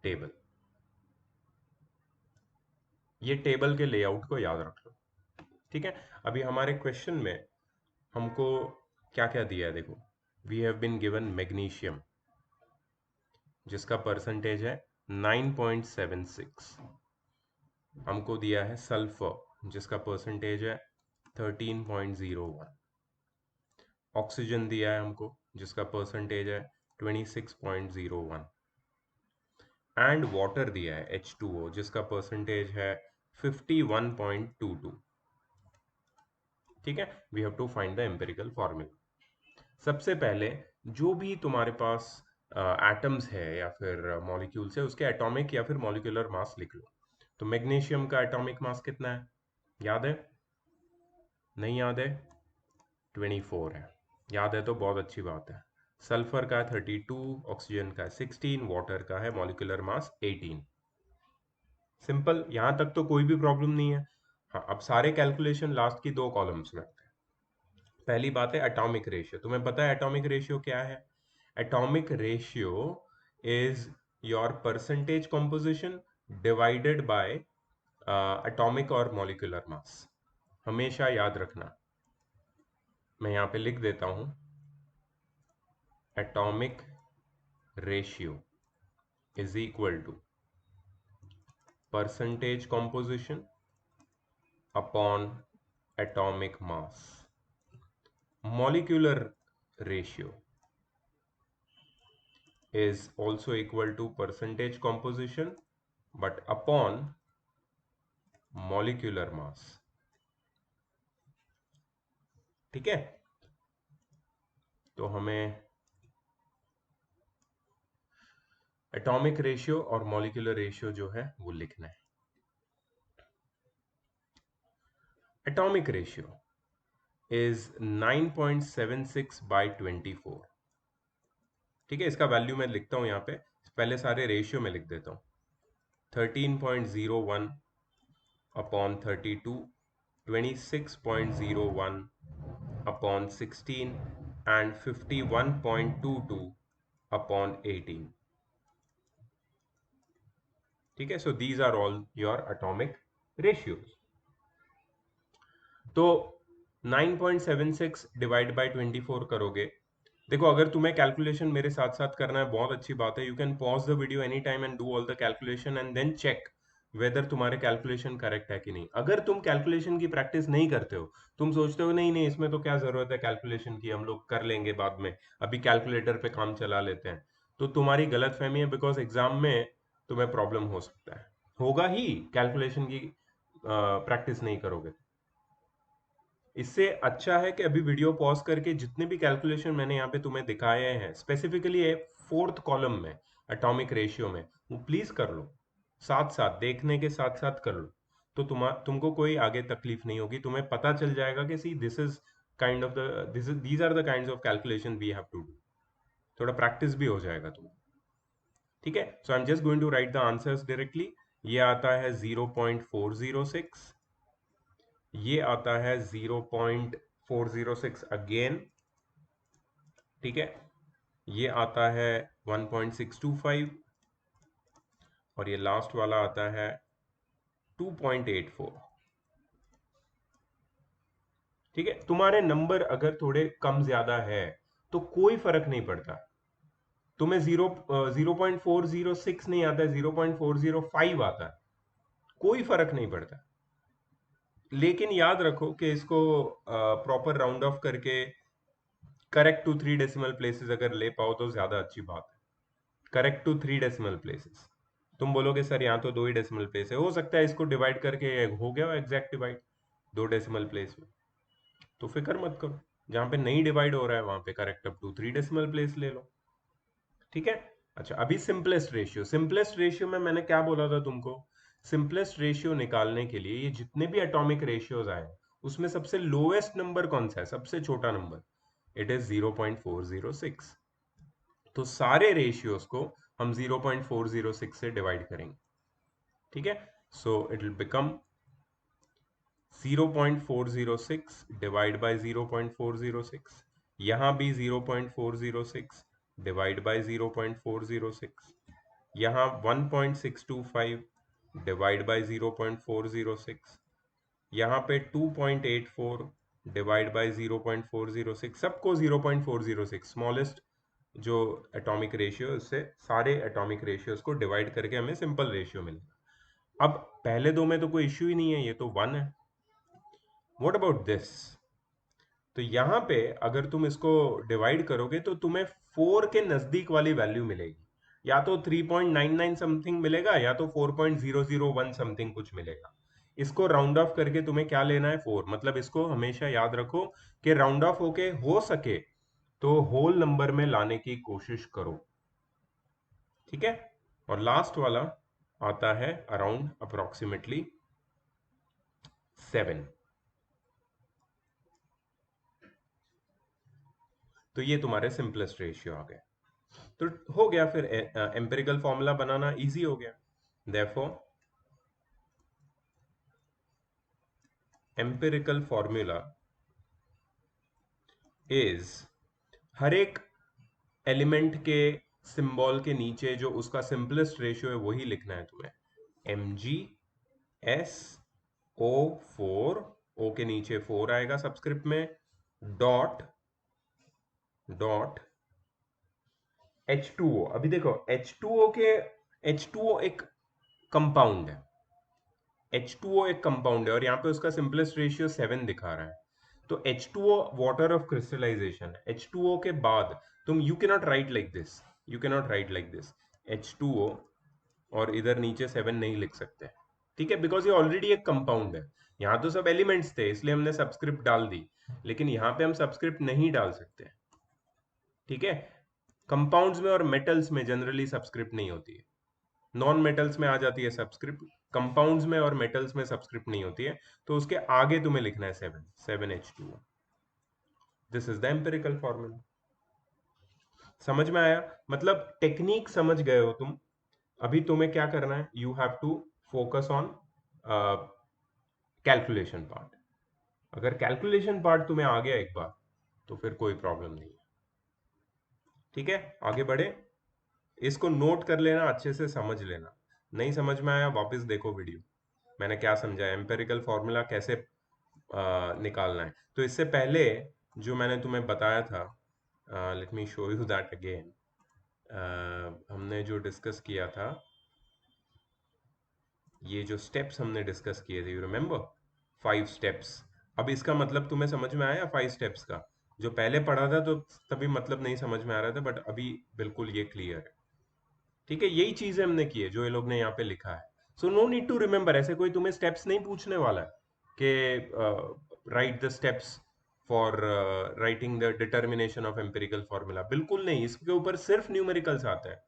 table. ये टेबल के लेआउट को याद रख लो, ठीक है। अभी हमारे क्वेश्चन में हमको क्या क्या दिया है, देखो। We have been given magnesium जिसका परसेंटेज है 9.76। हमको दिया है सल्फर जिसका परसेंटेज है 13.01। ऑक्सीजन दिया है हमको जिसका परसेंटेज है 26.01। एंड वाटर दिया है H2O जिसका परसेंटेज है 51.22, ठीक है। We have to find the empirical formula. सबसे पहले जो भी तुम्हारे पास एटम्स है या फिर मॉलिक्यूल्स है उसके एटॉमिक या फिर मॉलिक्यूलर मास लिख लो। तो मैग्नीशियम का एटॉमिक मास कितना है, याद है? नहीं याद है? 24 है। याद है तो बहुत अच्छी बात है। सल्फर का है 32, ऑक्सीजन का है 16, वाटर का है मॉलिक्यूलर मास 18। सिंपल, यहां तक तो कोई भी प्रॉब्लम नहीं है। हाँ, अब सारे कैलकुलेशन लास्ट की 2 कॉलम्स में। पहली बात है एटॉमिक रेशियो। तुम्हें पता है एटॉमिक रेशियो क्या है? Atomic ratio is your percentage composition divided by atomic और मॉलिक्यूलर मास। हमेशा याद रखना, मैं यहां पे लिख देता हूं, atomic ratio is equal to percentage composition upon atomic mass. Molecular ratio is also equal to percentage composition but upon molecular mass, ठीक है। तो हमें एटॉमिक रेशियो और मॉलिक्यूलर रेशियो जो है वो लिखना है। एटॉमिक रेशियो इज 9.76 बाई 24, ठीक है। इसका वैल्यू मैं लिखता हूं यहाँ पे, पहले सारे रेशियो में लिख देता हूं। 13.01 अपॉन 32, 26.01 upon 16 and 51.22 upon 18, ठीक है। So these are all your atomic ratios. तो 9.76 डिवाइड बाय 24 करोगे। देखो अगर तुम्हें कैलकुलेशन मेरे साथ साथ करना है बहुत अच्छी बात है, you can pause the video any time and do all the calculation and then check whether तुम्हारे कैलकुलेशन करेक्ट है कि नहीं। अगर तुम कैलकुलेशन की प्रैक्टिस नहीं करते हो, तुम सोचते हो नहीं नहीं इसमें तो क्या जरूरत है कैलकुलेशन की, हम लोग कर लेंगे बाद में, अभी कैलकुलेटर पे काम चला लेते हैं, तो तुम्हारी गलत फहमी है, बिकॉज एग्जाम में तुम्हें प्रॉब्लम हो सकता है, होगा ही, कैलकुलेशन की प्रैक्टिस नहीं करोगे। इससे अच्छा है कि अभी वीडियो पॉज करके जितने भी कैलकुलेशन मैंने यहाँ पे तुम्हें दिखाए हैं, स्पेसिफिकली फोर्थ कॉलम में एटॉमिक रेशियो में, वो प्लीज कर लो, साथ साथ देखने के साथ साथ कर लो, तो तुमको कोई आगे तकलीफ नहीं होगी, तुम्हें पता चल जाएगा कि see this is kind of the this is these are the kinds of calculation we have to do, थोड़ा प्रैक्टिस भी हो जाएगा तुम्हें। ठीक है, so I am just going to write the answers directly. ये आता है 0.406, ये आता है 0.406 अगेन, ठीक है, ये आता है 1.625 और ये लास्ट वाला आता है 2.84। ठीक है, तुम्हारे नंबर अगर थोड़े कम ज्यादा है तो कोई फर्क नहीं पड़ता, तुम्हें 0.406 नहीं आता है, 0.405 आता है, कोई फर्क नहीं पड़ता। लेकिन याद रखो कि इसको प्रॉपर राउंड ऑफ करके करेक्ट टू 3 डेसिमल प्लेसेस अगर ले पाओ तो ज्यादा अच्छी बात है। करेक्ट टू 3 डेसिमल प्लेसेस, तुम बोलोगे सर यहाँ तो 2 ही डेसिमल प्लेस है, हो सकता है इसको डिवाइड करके हो गया एग्जैक्ट डिवाइड 2 डेसिमल प्लेस में, तो फिक्र मत करो, जहां पे नहीं डिवाइड हो रहा है वहां पे correct up to 3 decimal place ले लो। ठीक है, अच्छा अभी सिंपलेस्ट रेशियो, सिंपलेस्ट रेशियो में मैंने क्या बोला था तुमको, सिंपलेस्ट रेशियो निकालने के लिए ये जितने भी एटॉमिक रेशियोज आए उसमें सबसे लोएस्ट नंबर कौन सा है, सबसे छोटा नंबर, इट इज 0.406, तो सारे रेशियोज को हम 0.406 से डिवाइड करेंगे। ठीक है, so it will become 0.406 divide by 0.406, यहां भी 0.406 डिवाइड बाय 0.406, यहां 1.625 डिवाइड बाय 0.406, यहाँ पे 2.84 डिवाइड बाय 0.406, सबको 0.406 स्मॉलेस्ट जो एटॉमिक रेशियो, उससे सारे एटॉमिक रेशियोज को डिवाइड करके हमें सिंपल रेशियो मिलेगा। अब पहले दो में तो कोई इश्यू ही नहीं है, ये तो 1 है। व्हाट अबाउट दिस, तो यहां पे अगर तुम इसको डिवाइड करोगे तो तुम्हें 4 के नजदीक वाली वैल्यू मिलेगी, या तो 3.99 समथिंग मिलेगा या तो 4.001 समथिंग कुछ मिलेगा। इसको राउंड ऑफ करके तुम्हें क्या लेना है, 4, मतलब इसको हमेशा याद रखो कि राउंड ऑफ होके हो सके तो होल नंबर में लाने की कोशिश करो। ठीक है, और लास्ट वाला आता है अराउंड अप्रोक्सीमेटली 7, तो ये तुम्हारे सिंपलेस्ट रेशियो आ गए। तो हो गया, फिर एम्पिरिकल फॉर्मूला बनाना इजी हो गया। देयरफॉर एम्पिरिकल फॉर्मूला इज, हर एक एलिमेंट के सिंबल के नीचे जो उसका सिंपलेस्ट रेशियो है वही लिखना है तुम्हें, MgSO4, ओ के नीचे 4 आएगा सबस्क्रिप्ट में, डॉट डॉट H2O। अभी देखो H2O एक कंपाउंड है, H2O एक कंपाउंड है और यहाँ पे उसका सिंपलेस्ट रेशियो 7 दिखा रहा है, तो H2O वाटर ऑफ क्रिस्टलाइजेशन है। H2O के बाद तुम you cannot right like this, you cannot right like this H2O और इधर नीचे 7 नहीं लिख सकते, ठीक है, बिकॉज ये ऑलरेडी एक कंपाउंड है। यहाँ तो सब एलिमेंट्स थे इसलिए हमने सबस्क्रिप्ट डाल दी, लेकिन यहाँ पे हम सबस्क्रिप्ट नहीं डाल सकते। ठीक है, कंपाउंड्स में और मेटल्स में जनरली सबस्क्रिप्ट नहीं होती है, नॉन मेटल्स में आ जाती है सबस्क्रिप्ट, कंपाउंड्स में और मेटल्स में सबस्क्रिप्ट नहीं होती है, तो उसके आगे तुम्हें लिखना है 7H2O। This is the empirical formula. समझ में आया, मतलब टेक्निक समझ गए हो तुम। अभी तुम्हें क्या करना है, you have to focus on calculation part. अगर कैलकुलेशन पार्ट तुम्हें आ गया एक बार तो फिर कोई प्रॉब्लम नहीं है। ठीक है, आगे बढ़े, इसको नोट कर लेना, अच्छे से समझ लेना, नहीं समझ में आया वापस देखो वीडियो, मैंने क्या समझाया, एम्पेरिकल फॉर्मूला कैसे निकालना है। तो इससे पहले जो मैंने तुम्हें बताया था, let me show you that again. हमने जो डिस्कस किया था, ये जो स्टेप्स हमने डिस्कस किए थे, यू रिमेम्बर, 5 स्टेप्स। अब इसका मतलब तुम्हें समझ में आया 5 स्टेप्स का? जो पहले पढ़ा था तो तभी मतलब नहीं समझ में आ रहा था, बट अभी बिल्कुल ये क्लियर है। ठीक है, यही चीजें हमने की है जो ये लोग ने यहाँ पे लिखा है। So no need to remember, ऐसे कोई तुम्हें स्टेप्स नहीं पूछने वाला है कि write the steps for writing the determination of empirical formula. बिल्कुल नहीं, इसके ऊपर सिर्फ न्यूमेरिकल्स आता है।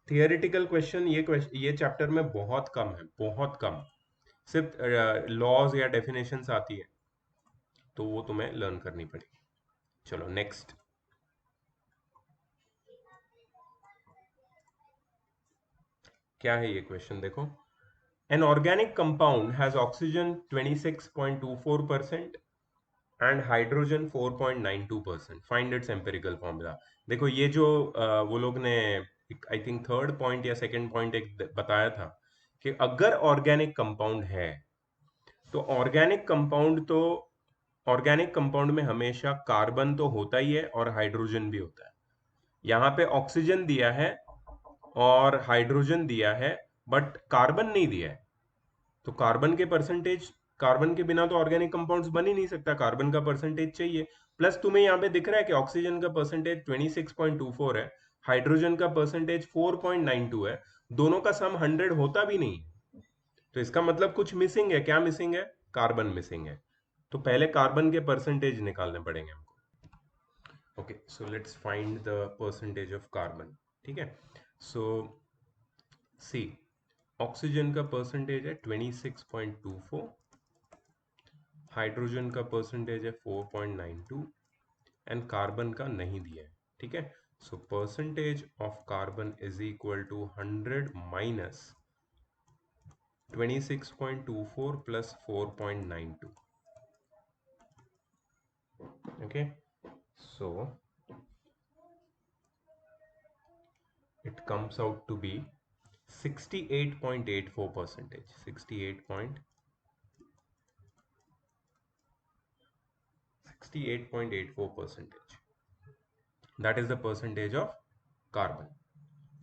थियोरेटिकल क्वेश्चन ये चैप्टर में बहुत कम है, बहुत कम। सिर्फ लॉज या डेफिनेशंस आती है, तो वो तुम्हें लर्न करनी पड़ेगी। चलो नेक्स्ट। क्या है ये क्वेश्चन, देखो। An organic compound has oxygen 26.24% and hydrogen 4.92%, find its empirical formula. देखो ये जो वो लोग ने आई थिंक थर्ड पॉइंट या सेकंड पॉइंट एक बताया था कि अगर ऑर्गेनिक कंपाउंड है तो ऑर्गेनिक कंपाउंड में हमेशा कार्बन तो होता ही है और हाइड्रोजन भी होता है। यहाँ पे ऑक्सीजन दिया है और हाइड्रोजन दिया है, बट कार्बन नहीं दिया है। तो कार्बन के परसेंटेज, कार्बन के बिना तो ऑर्गेनिक कंपाउंड्स बन ही नहीं सकता, कार्बन का परसेंटेज चाहिए। प्लस तुम्हें यहाँ पे दिख रहा है कि ऑक्सीजन का परसेंटेज 26.24 है, हाइड्रोजन का परसेंटेज 4.92 है। दोनों का सम 100 होता भी नहीं। तो इसका मतलब कुछ मिसिंग है। क्या मिसिंग है? कार्बन मिसिंग है। तो पहले कार्बन के परसेंटेज निकालने पड़ेंगे हमको। Okay, so let's find the percentage of carbon. ठीक है, सो सी, ऑक्सीजन का परसेंटेज है 26.24, हाइड्रोजन का परसेंटेज है 4.92 एंड कार्बन का नहीं दिया है। ठीक है, so percentage of carbon is equal to 100 minus 26.24 plus 4.92। okay, so it comes out to be 68.84 percentage, 68.84 percentage. That is the percentage of carbon.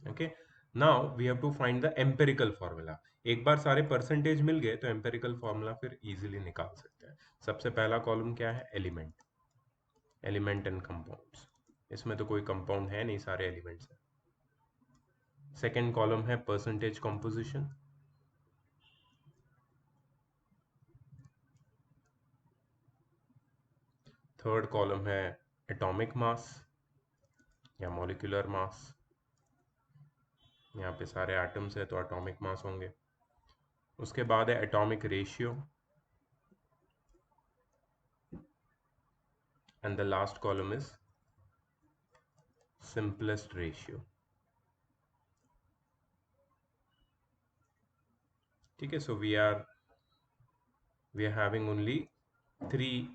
Okay, now we have to find the empirical formula. एक बार सारे परसेंटेज मिल गए तो एम्पेरिकल फॉर्मूला फिर इजीली निकाल सकते हैं। सबसे पहला कॉलम क्या है? Element, element and compounds. इसमें तो कोई कंपाउंड है नहीं, सारे एलिमेंट्स हैं। सेकेंड कॉलम है परसेंटेज कॉम्पोजिशन। थर्ड कॉलम है एटॉमिक मास या मॉलिक्यूलर मास। यहाँ पे सारे एटम्स है तो एटॉमिक मास होंगे। उसके बाद है atomic ratio and the last column is simplest ratio. ठीक है, सो we are having only 3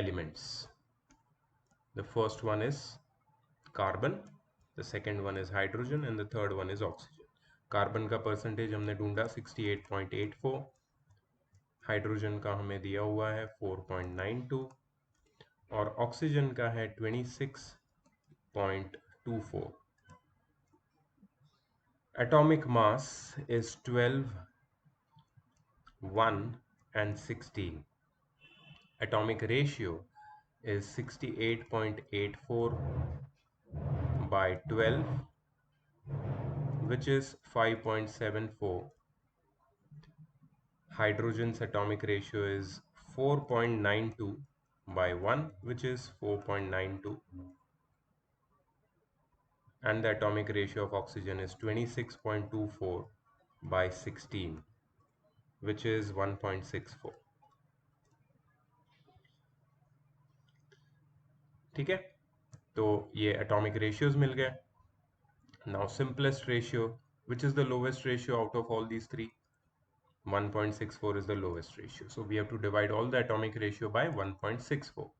elements. The first one is carbon, the second one is hydrogen and the third one is oxygen. Carbon का परसेंटेज हमने ढूंढा 68.84, हाइड्रोजन का हमें दिया हुआ है 4.92 और ऑक्सीजन का है 26.24. Atomic mass is 12, 1 and 16. Atomic ratio is 68.84 by 12, which is 5.74. Hydrogen's atomic ratio is 4.92 by 1, which is 4.92. And the atomic ratio of oxygen is 26.24 by 16, which is 1.64. ठीक है, तो ये atomic ratios मिल गए। Now simplest ratio, which is the lowest ratio out of all these three? 1.64 is the lowest ratio. So we have to divide all the atomic ratio by 1.64.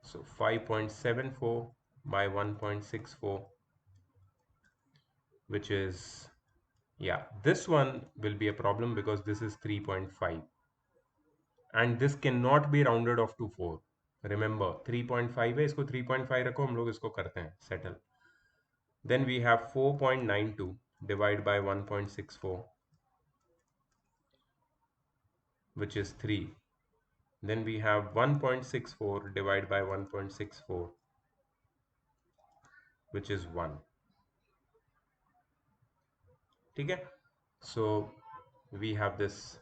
So 5.74 by 1.64, which is, yeah, this one will be a problem because this is 3.5 and this cannot be rounded off to 4. Remember 3.5 है, इसको 3.5 रखो, हम लोग इसको करते हैं settle. Then we have 4.92 divided by 1.64, which is 3. Then we have 1.64 divided by 1.64, which is 1. ठीक है? So we have this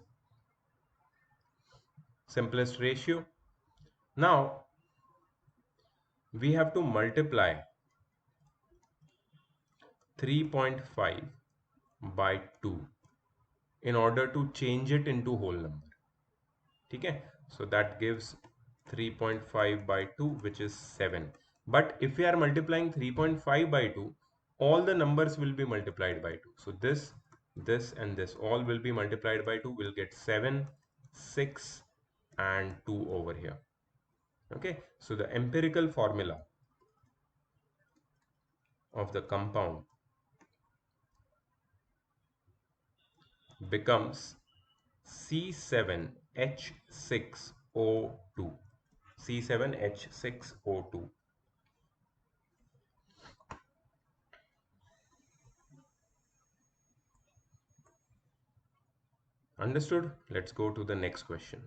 simplest ratio. Now we have to multiply 3.5 by 2 in order to change it into whole number. ठीक है? So that gives 3.5 by 2, which is 7. But if we are multiplying 3.5 by 2, all the numbers will be multiplied by 2. So this and this all will be multiplied by 2. We'll get 7, 6 and 2 over here. Okay, so the empirical formula of the compound becomes C7H6O2. C7H6O2. Understood? Let's go to the next question.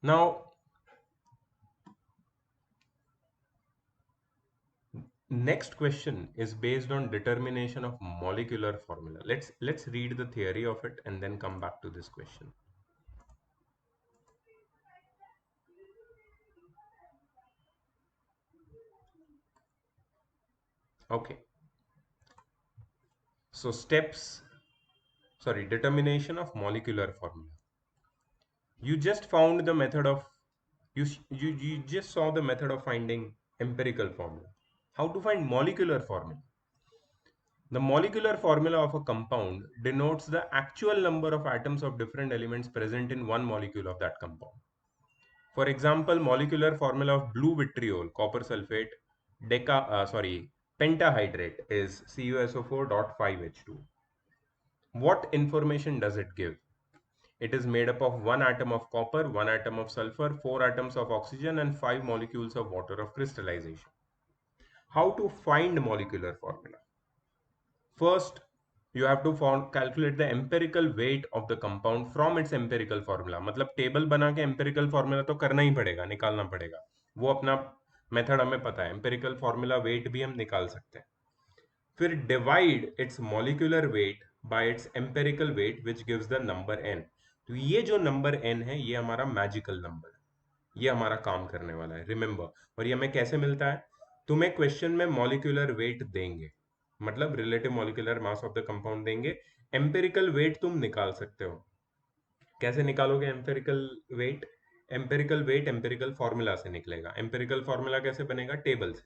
Now, next question is based on determination of molecular formula. Let's read the theory of it and then come back to this question. Okay. So determination of molecular formula. You just found the method of you just saw the method of finding empirical formula. How to find molecular formula? The molecular formula of a compound denotes the actual number of atoms of different elements present in one molecule of that compound. For example, molecular formula of blue vitriol, copper sulfate, pentahydrate is CuSO4.5H2. What information does it give? It is made up of 1 atom of copper, 1 atom of sulfur, 4 atoms of oxygen and 5 molecules of water of crystallization. How to find molecular formula? First, you have to calculate the empirical weight of the compound from its empirical formula. मतलब टेबल बना के empirical formula तो करना ही पड़ेगा, निकालना पड़ेगा. वो अपना मेथड हमें पता है. empirical formula weight भी हम निकाल सकते हैं. फिर divide its molecular weight by its empirical weight which gives the number n. तो ये जो नंबर n है ये हमारा मैजिकल नंबर है, ये हमारा काम करने वाला है. रिमेंबर, और ये हमें कैसे मिलता है? तुम्हें क्वेश्चन में मॉलिक्यूलर वेट देंगे, मतलब relative molecular mass of the compound देंगे. एम्पिरिकल वेट तुम निकाल सकते हो. कैसे निकालोगे empirical weight? Empirical weight empirical formula से निकलेगा. एम्पिरिकल फॉर्मूला कैसे बनेगा? टेबल से.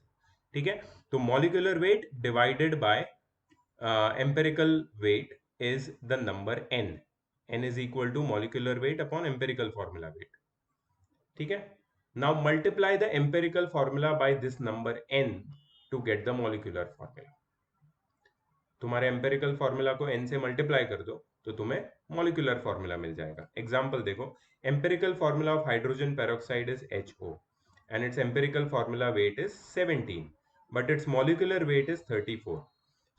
ठीक है, तो molecular weight divided by empirical weight is the number n. n is equal to molecular weight upon empirical formula weight. ठीक है, now multiply the empirical formula by this number n to get the molecular formula. तुम्हारे एम्पेरिकल फॉर्मूला को n से मल्टीप्लाई कर दो तो तुम्हें मॉलिक्यूलर फॉर्मूला मिल जाएगा. एग्जांपल देखो, empirical formula of hydrogen peroxide is HO and its empirical formula weight is 17, but its molecular weight is 34.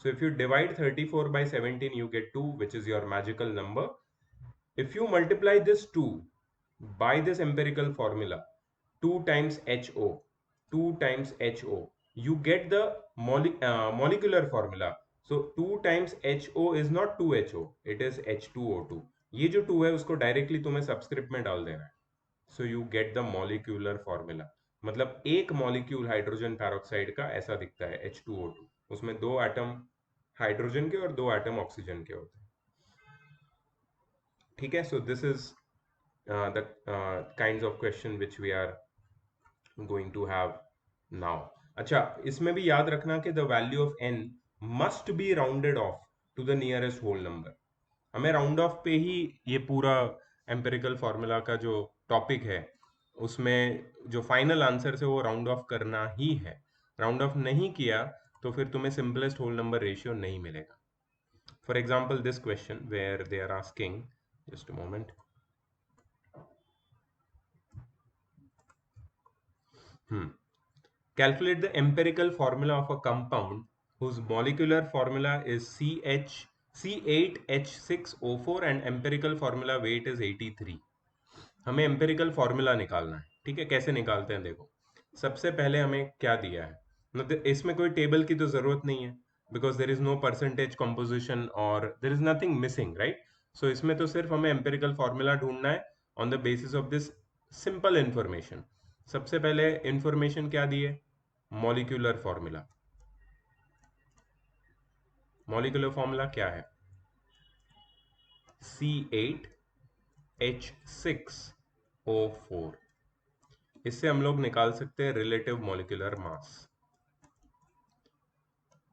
So if you divide 34 by 17 you get 2, which is your magical number. If you multiply this 2 by this empirical formula, 2 times HO, 2 times HO, you get the molecular formula. So 2 times HO is not 2HO, it is H2O2. ये जो 2 है उसको डायरेक्टली तुम्हें सबस्क्रिप्ट में डाल देना है. So you get the molecular formula. मतलब एक मॉलिक्यूल हाइड्रोजन पेरोक्साइड का ऐसा दिखता है H2O2. उसमें 2 एटम हाइड्रोजन के और 2 एटम ऑक्सीजन के होते हैं. ठीक है, so this is the kinds of question which we are going to have now. अच्छा, इसमें भी याद रखना कि the value of n must be rounded off to the nearest whole number. हमें राउंड ऑफ पे ही ये पूरा एम्पिरिकल फॉर्मूला का जो टॉपिक है उसमें जो फाइनल आंसर है वो राउंड ऑफ करना ही है. राउंड ऑफ नहीं किया तो फिर तुम्हें सिंपलेस्ट होल नंबर रेशियो नहीं मिलेगा. For example this question where they are asking just a moment. Calculate the empirical formula of a compound whose molecular formula is C8H6O4 and empirical formula weight is 83. हमें एम्पेरिकल फॉर्मूला निकालना है, ठीक है। कैसे निकालते हैं देखो, सबसे पहले हमें क्या दिया है, मतलब इसमें कोई टेबल की तो जरूरत नहीं है, because there is no percentage composition और there is nothing missing, right. So इसमें तो सिर्फ हमें एम्पेरिकल फॉर्मूला ढूंढना है on the basis of this simple information. सबसे पहले इंफॉर्मेशन क्या दी है, मॉलिक्यूलर फॉर्मूला। मॉलिक्यूलर फॉर्मूला क्या है, C8H6O4। इससे हम लोग निकाल सकते हैं रिलेटिव मॉलिक्यूलर मास।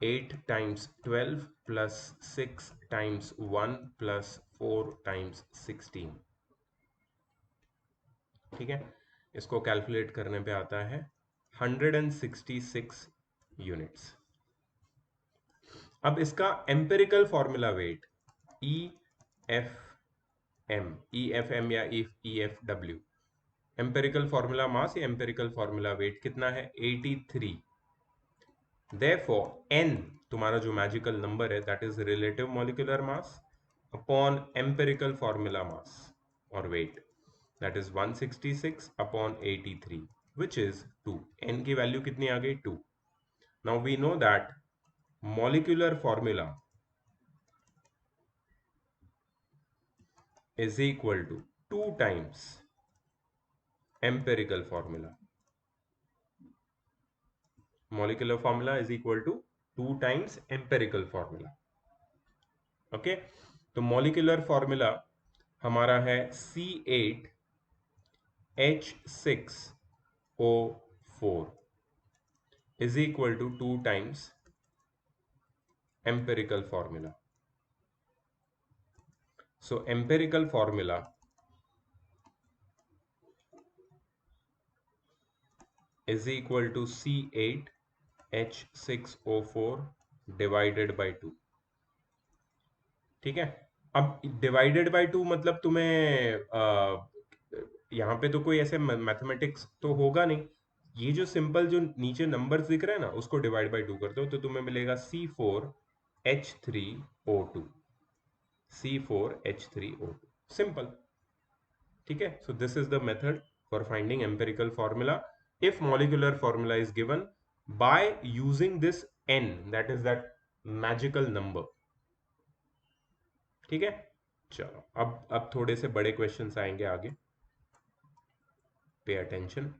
8 times 12 plus 6 times 1 plus 4 times 16, ठीक है। इसको कैलकुलेट करने पे आता है 166 यूनिट्स। अब इसका एम्पेरिकल फॉर्मूला वेट EFM या EFW, एम्पेरिकल फॉर्मूला मास या एम्पेरिकल फॉर्मूला वेट कितना है, 83। Therefore n तुम्हारा जो मैजिकल नंबर है that is relative molecular mass upon empirical formula mass और weight, that is 166 upon 83 which is 2। n की वैल्यू कितनी आ गई, 2। Now we know that molecular formula is equal to 2 times empirical formula. molecular formula is equal to 2 times empirical formula, okay. तो molecular formula हमारा है C8H6O4 is equal to 2 times empirical formula. So empirical formula is equal to C8H6O4 divided by 2, ठीक है। अब डिवाइडेड बाय 2 मतलब तुम्हें यहाँ पे तो कोई ऐसे मैथमेटिक्स तो होगा नहीं, ये जो सिंपल जो नीचे नंबर्स दिख रहे हैं ना उसको डिवाइड बाय 2 कर दो तो तुम्हें मिलेगा C4H3O2, C4H3O2, सिंपल, ठीक है। So this is the method for finding empirical formula if molecular formula is given by using this n, that is that magical number, ठीक है। चलो अब थोड़े से बड़े क्वेश्चंस आएंगे आगे, pay attention.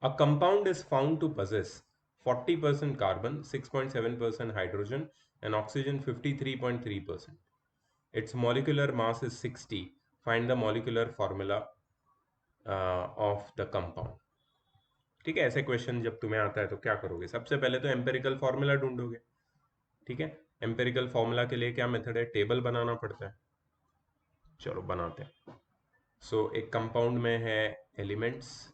A compound is found to possess 40% carbon, 6.7% hydrogen, and oxygen 53.3%. Its molecular mass is 60. Find the molecular formula of the compound. ठीक है, ऐसे क्वेश्चन जब तुम्हें आता है तो क्या करोगे, सबसे पहले तो एम्पेरिकल फॉर्मूला ढूंढोगे, ठीक है। एम्पेरिकल फॉर्मूला के लिए क्या मेथड है, टेबल बनाना पड़ता है। चलो बनाते हैं। सो एक कंपाउंड में है एलिमेंट्स,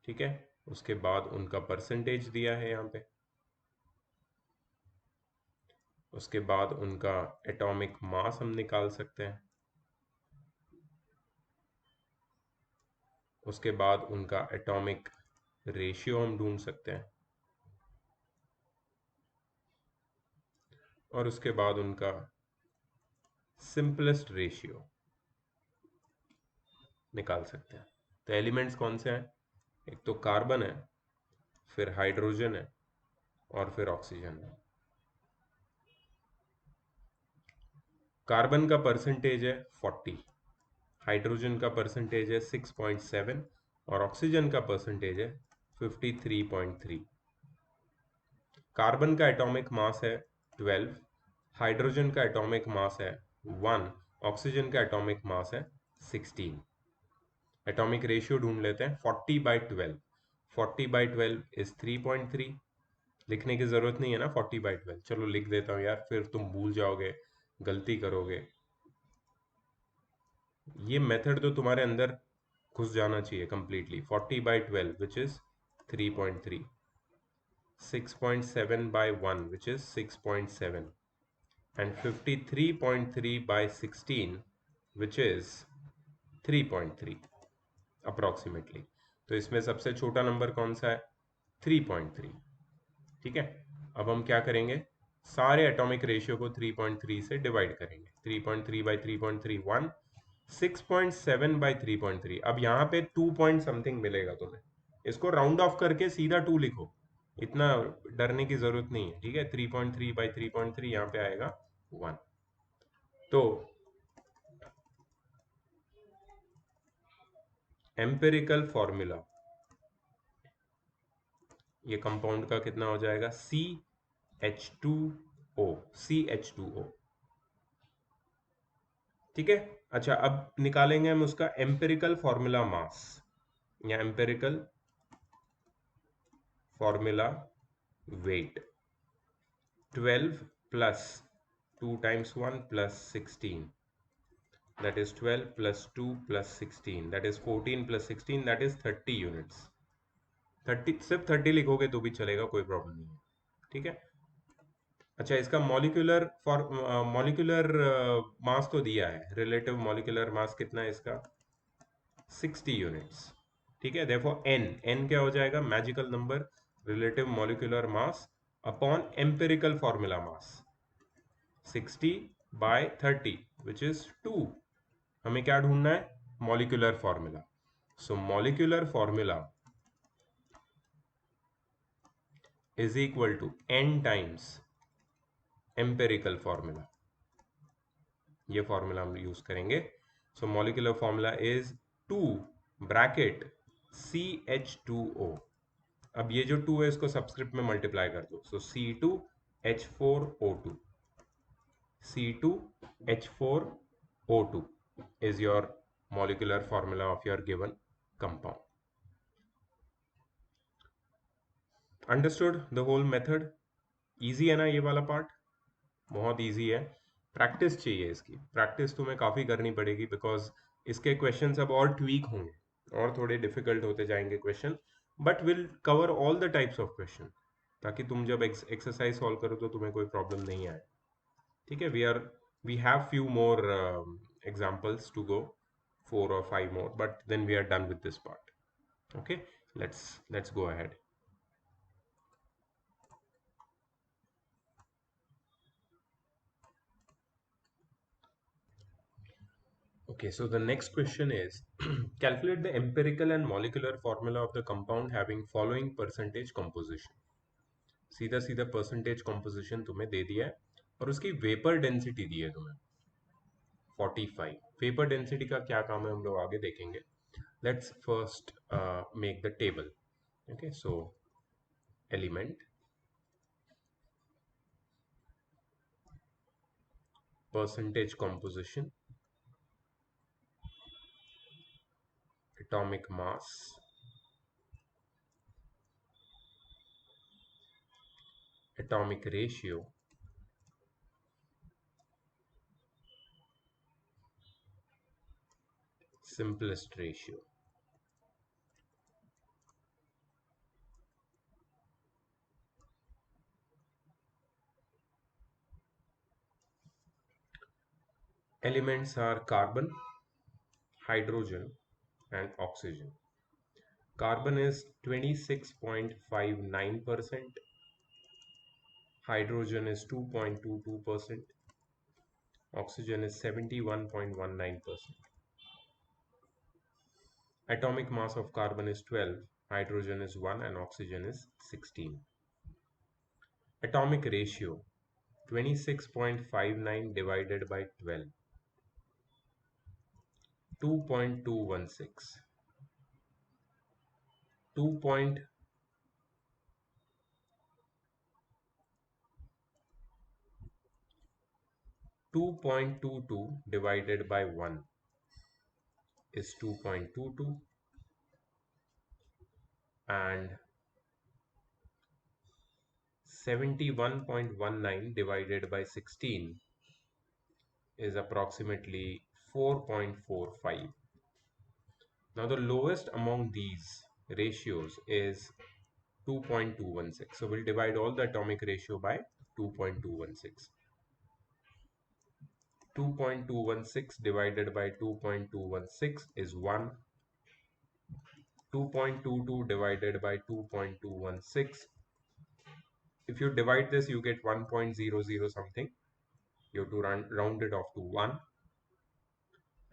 ठीक है। उसके बाद उनका परसेंटेज दिया है यहाँ पे, उसके बाद उनका एटॉमिक मास हम निकाल सकते हैं, उसके बाद उनका एटॉमिक रेशियो हम ढूंढ सकते हैं, और उसके बाद उनका सिंपलेस्ट रेशियो निकाल सकते हैं। तो एलिमेंट्स कौन से हैं, एक तो कार्बन है, फिर हाइड्रोजन है, और फिर ऑक्सीजन है। कार्बन का परसेंटेज है 40, हाइड्रोजन का परसेंटेज है 6.7 और ऑक्सीजन का परसेंटेज है 53.3। कार्बन का एटॉमिक मास है 12, हाइड्रोजन का एटॉमिक मास है 1, ऑक्सीजन का एटॉमिक मास है 16। एटॉमिक रेशियो ढूंढ लेते हैं, 40/12, 40/12 इज 3.3। लिखने की जरूरत नहीं है ना 40/12, चलो लिख देता हूँ यार, फिर तुम भूल जाओगे, गलती करोगे। ये मेथड तो तुम्हारे अंदर घुस जाना चाहिए completely. 40 by 12 which is 3.3. 6.7 by 1 which is 6.7 and 53.3 by 16 which is 3.3 approximately. तो इसमें सबसे छोटा नंबर कौन सा है? 3.3. ठीक है, अब हम क्या करेंगे, सारे एटॉमिक रेशियो को 3.3 से डिवाइड करेंगे. 3.3 बाई 3.3 1, 6.7 बाई 3.3. अब यहाँ पे 2 पॉइंट समथिंग मिलेगा तुम्हें, इसको राउंड ऑफ करके सीधा 2 लिखो, इतना डरने की जरूरत नहीं है. ठीक है, 3.3 बाई 3.3 यहाँ पे आएगा 1. तो एम्पेरिकल फॉर्मूला ये कंपाउंड का कितना हो जाएगा? CH2O. CH2O. ठीक है. अच्छा, अब निकालेंगे हम उसका एम्पेरिकल फॉर्मूला मास या empirical formula wait. 12 plus 2 times 1 plus 16, that is 12 plus 2 plus 16, that is 14 plus 16, that is 30 units. 30, सिर्फ 30 लिखोगे तो भी चलेगा, कोई प्रॉब्लम नहीं है. ठीक है. अच्छा, इसका मॉलिक्यूलर मास तो दिया है, रिलेटिव मॉलिक्यूलर मास कितना है इसका? 60 यूनिट्स. ठीक है, देयरफॉर एन क्या हो जाएगा? Magical number, relative molecular mass upon empirical formula mass. 60 by 30 which is 2. हमें क्या ढूंढना है? Molecular formula. So molecular formula is equal to n times empirical formula. ये फॉर्मूला हम यूज करेंगे. So molecular formula is 2 bracket CH2O. अब ये जो 2 है इसको सबस्क्रिप्ट में मल्टीप्लाई कर दो. सो C2H4O2. C2H4O2 is your molecular formula of your given compound. Understood the whole method? Easy है ना ये वाला पार्ट? बहुत इजी है. प्रैक्टिस चाहिए, इसकी प्रैक्टिस तुम्हें काफ़ी करनी पड़ेगी बिकॉज इसके क्वेश्चन अब और ट्वीक होंगे और थोड़े डिफिकल्ट होते जाएंगे question, but will cover all the types of question, ताकि तुम जब एक्सरसाइज सॉल्व करो तो तुम्हें कोई प्रॉब्लम नहीं आए. ठीक है. We have few more examples to go, 4 or 5 more, but then we are done with this part. Okay, let's go ahead. Okay, so the next question is calculate the empirical and molecular formula of the compound having following percentage composition. सीधा सीधा परसेंटेज कॉम्पोजिशन तुम्हें दे दिया है और उसकी वेपर डेंसिटी दी है तुम्हें 45. वेपर डेंसिटी का क्या काम है हम लोग आगे देखेंगे. Let's first make the table. Okay, so element, percentage composition, atomic mass, atomic ratio, simplest ratio. Elements are carbon, hydrogen and oxygen. Carbon is 26.59%, hydrogen is 2.22%, oxygen is 71.19%. Atomic mass of carbon is 12, hydrogen is 1 and oxygen is 16. Atomic ratio 26.59 divided by 12, 2.216. 2.22 divided by 1 is 2.22 and 71.19 divided by 16 is approximately 4.45. Now the lowest among these ratios is 2.216. So we'll divide all the atomic ratio by 2.216. 2.216 divided by 2.216 is 1. 2.22 divided by 2.216. If you divide this, you get 1.00 something. You have to round it off to 1.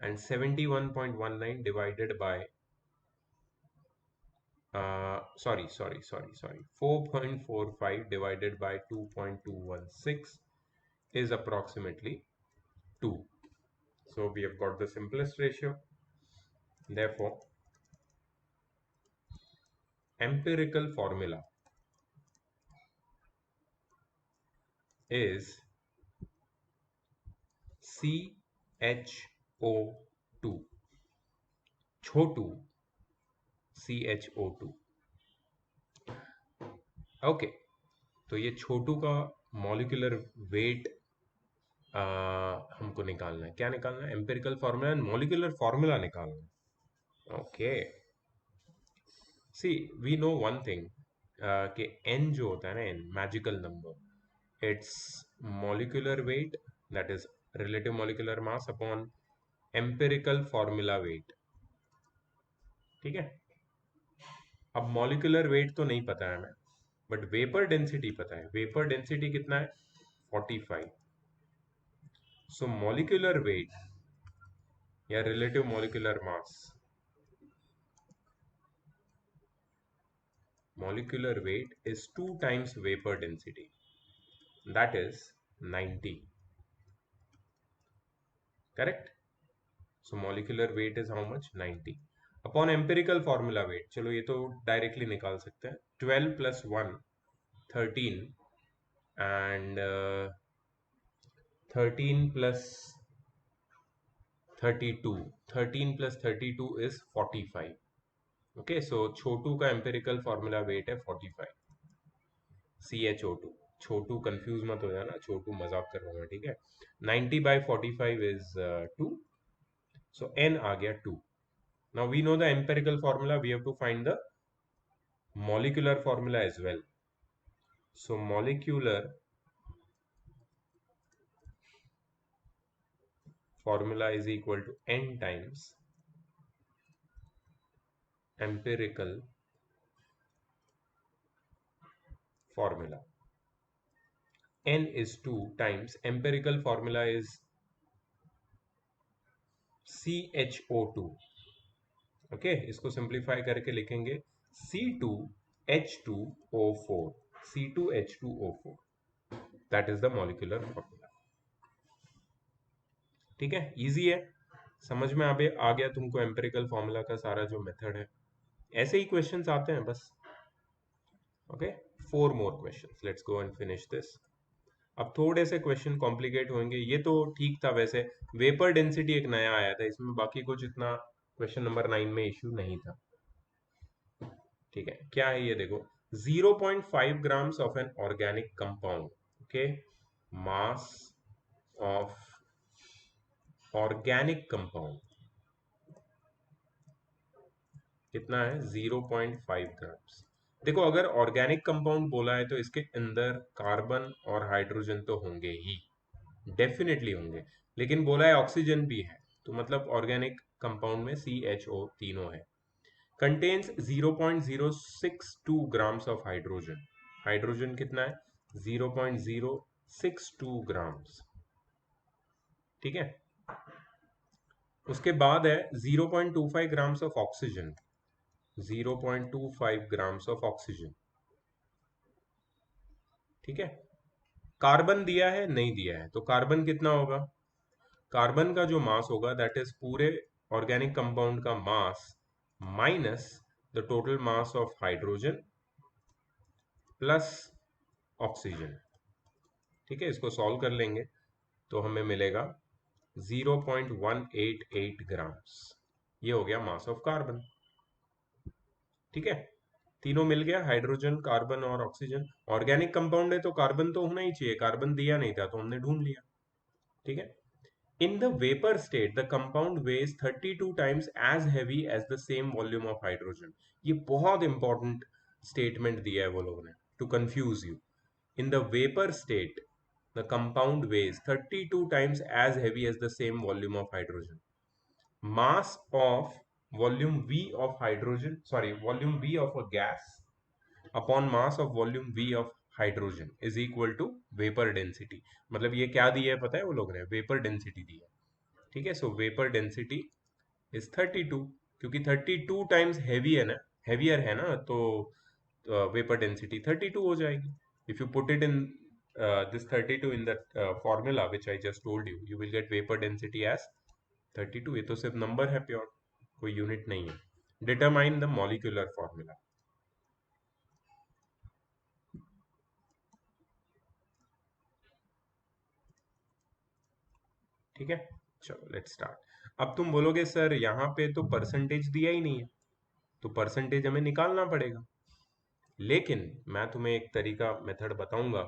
And 71.19 divided by 4.45 divided by 2.216 is approximately 2. So we have got the simplest ratio. Therefore, empirical formula is CHO2. Chhotu CHO2. Okay, तो ये छोटू का मॉलिक्यूलर वेट हमको निकालना है. क्या निकालना है? Empirical formula and molecular formula निकालना है. Okay, see we know one thing कि n जो होता है ना, n magical number, it's molecular weight, that is relative molecular mass upon empirical formula weight. ठीक है. अब मॉलिक्यूलर वेट तो नहीं पता है हमें, बट वेपर डेंसिटी पता है. वेपर डेंसिटी कितना है? 45. सो मॉलिक्यूलर वेट या relative molecular mass, molecular weight is 2 times vapor density, that is 90. Correct? So molecular weight is how much? 90 upon empirical formula weight. चलो ये तो डायरेक्टली निकाल सकते हैं. 12 plus 1 13 and 13 plus 32. 13 plus 32 is 45. Okay, so छोटू का empirical formula weight है 45. CHO2. छोटू कंफ्यूज मत हो जाना, छोटू मजाक कर रहा हूँ मैं. ठीक है. 90 by 45 is 2. So n आ गया 2. Now we know the empirical formula. We have to find the molecular formula as well. So molecular formula is equal to n times empirical formula. N is 2 times empirical formula is CHO2. Okay, इसको सिंप्लीफाई करके लिखेंगे C2H2O4. C2H2O4. That is the molecular formula. ठीक है, इजी है, समझ में आ गया तुमको एम्पिरिकल फॉर्मूला का सारा जो मेथड है. ऐसे ही क्वेश्चंस आते हैं बस. Okay, 4 more questions. Let's go and finish this. अब थोड़े से क्वेश्चन कॉम्प्लिकेट होंगे. ये तो ठीक था वैसे. वेपर डेंसिटी एक नया आया था इसमें, बाकी कुछ इतना क्वेश्चन नंबर 9 में इश्यू नहीं था. ठीक है, क्या है ये देखो. 0.5 grams of an organic compound. Okay, mass of organic compound कितना है? 0.5 grams. देखो, अगर ऑर्गेनिक कंपाउंड बोला है तो इसके अंदर कार्बन और हाइड्रोजन तो होंगे ही, डेफिनेटली होंगे. लेकिन बोला है ऑक्सीजन भी है, तो मतलब ऑर्गेनिक कंपाउंड में CHO तीनों है. Contains 0.062 grams of hydrogen. Hydrogen कितना है? 0.062 grams. ठीक है. उसके बाद है 0.25 grams of oxygen. 0.25 grams of oxygen. ठीक है. कार्बन दिया है? नहीं दिया है. तो कार्बन कितना होगा? कार्बन का जो मास होगा दैट इज पूरे ऑर्गेनिक कंपाउंड का mass minus the total mass of hydrogen plus oxygen. ठीक है, इसको सॉल्व कर लेंगे तो हमें मिलेगा 0.188 ग्राम्स. ये हो गया मास ऑफ कार्बन. ठीक है, तीनों मिल गया, हाइड्रोजन, कार्बन और ऑक्सीजन. ऑर्गेनिक कंपाउंड है तो कार्बन तो होना ही चाहिए. कार्बन दिया नहीं था तो हमने ढूंढ लिया. ठीक है. In the vapor state, the compound weighs 32 times as heavy as the same volume of hydrogen. ये बहुत important statement दिया है वो लोगों ने to confuse you. In the vapor state, the compound weighs 32 times as heavy as the same volume of hydrogen. Mass of volume V of hydrogen, sorry, volume V of a gas upon mass of volume V of hydrogen is equal to vapor density. मतलब ये क्या दिया है पता है वो लोग ने? वेपर डेंसिटी दी है. ठीक है, सो वेपर डेंसिटी इज 32, क्योंकि 32 टाइम्स हैवी है ना, हैवियर है ना, तो वेपर डेंसिटी 32 हो जाएगी. If you put it in this 32 in the formula which I just told you, you will get vapour density as 32. ये तो सिर्फ नंबर है प्योर, कोई यूनिट नहीं है. Determine the molecular formula. ठीक है, चलो लेट्स स्टार्ट. अब तुम बोलोगे सर यहाँ पे तो परसेंटेज दिया ही नहीं है, तो परसेंटेज हमें निकालना पड़ेगा. लेकिन मैं तुम्हें एक तरीका मेथड बताऊंगा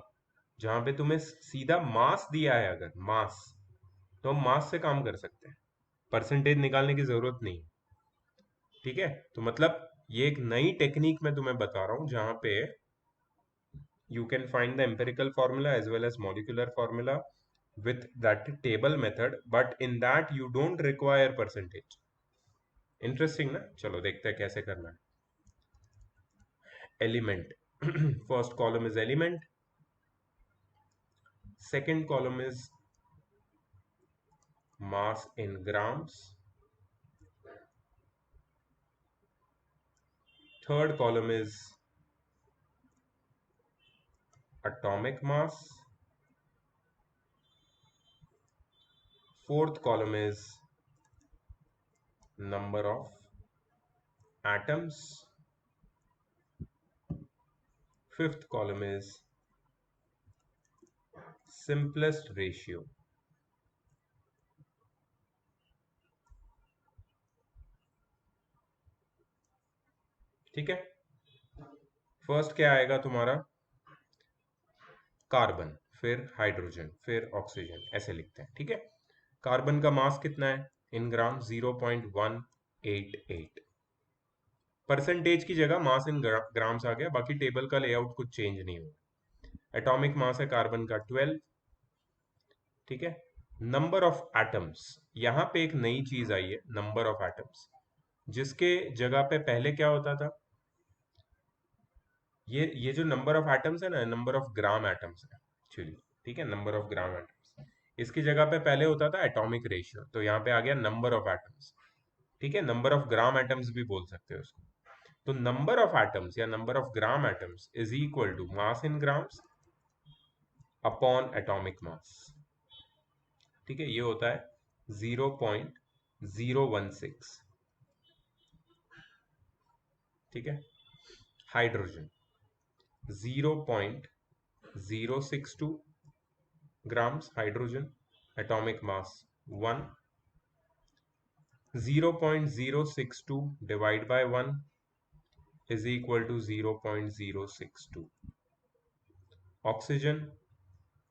जहां पे तुम्हें सीधा मास दिया है, अगर मास, तो हम मास से काम कर सकते हैं, परसेंटेज निकालने की जरूरत नहीं. ठीक है, तो मतलब ये एक नई टेक्निक मैं तुम्हें बता रहा हूं जहां पे you can find the empirical formula as well as molecular formula with that table method, but in that you don't require percentage. Interesting ना? चलो देखते हैं कैसे करना है. Element. First column is element, second column is mass in grams, third column is atomic mass, fourth column is number of atoms, fifth column is simplest ratio. ठीक है, फर्स्ट क्या आएगा तुम्हारा? कार्बन, फिर हाइड्रोजन, फिर ऑक्सीजन, ऐसे लिखते हैं. ठीक है, कार्बन का मास कितना है इन ग्राम? 0.188. परसेंटेज की जगह मास इन ग्राम्स आ गया, बाकी टेबल का लेआउट कुछ चेंज नहीं हुआ. एटॉमिक मास है कार्बन का 12. ठीक है, नंबर ऑफ एटम्स, यहां पे एक नई चीज आई है, नंबर ऑफ एटम्स, जिसके जगह पे पहले क्या होता था? ये जो नंबर ऑफ एटम्स है ना, नंबर ऑफ ग्राम एटम्स है एक्चुअली. ठीक है, नंबर ऑफ ग्राम एटम्स, इसकी जगह पे पहले होता था एटॉमिक रेशियो, तो यहाँ पे आ गया नंबर ऑफ एटम्स. ठीक है, नंबर ऑफ ग्राम एटम्स भी बोल सकते हो उसको. तो नंबर ऑफ एटम्स या number of gram atoms is equal to mass in grams upon atomic mass. ठीक है, ये होता है 0.016. ठीक है, hydrogen 0.062 grams hydrogen, atomic mass 1. 0.062 divide by 1 is equal to 0.062. Oxygen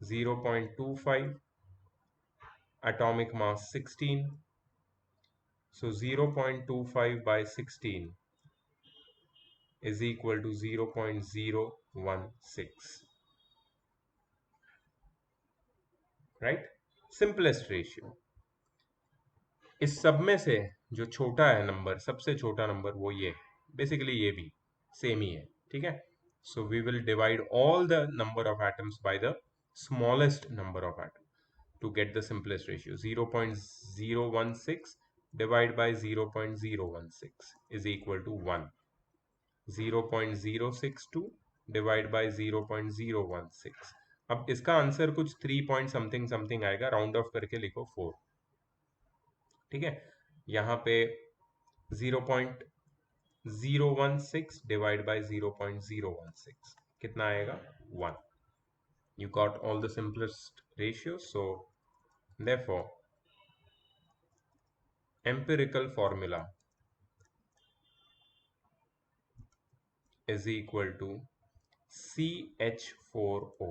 0.25, atomic mass 16. So 0.25 by 16 is equal to 0.016. Right? Simplest ratio. इस सब में से जो छोटा है नंबर, सबसे छोटा नंबर वो ये है. बेसिकली ये भी सेम ही है. ठीक है, so we will divide all the number of atoms by the smallest number of atoms to get the simplest ratio. 0.016 divided by 0.016 is equal to 1. 0.062 divided by 0.016. अब इसका आंसर कुछ 3 पॉइंट समथिंग समथिंग आएगा, राउंड ऑफ करके लिखो 4. ठीक है, यहाँ पे 0.016 डिवाइड बाय 0.016 कितना आएगा? 1. You got all the simplest ratios, so therefore empirical formula is equal to CH4O.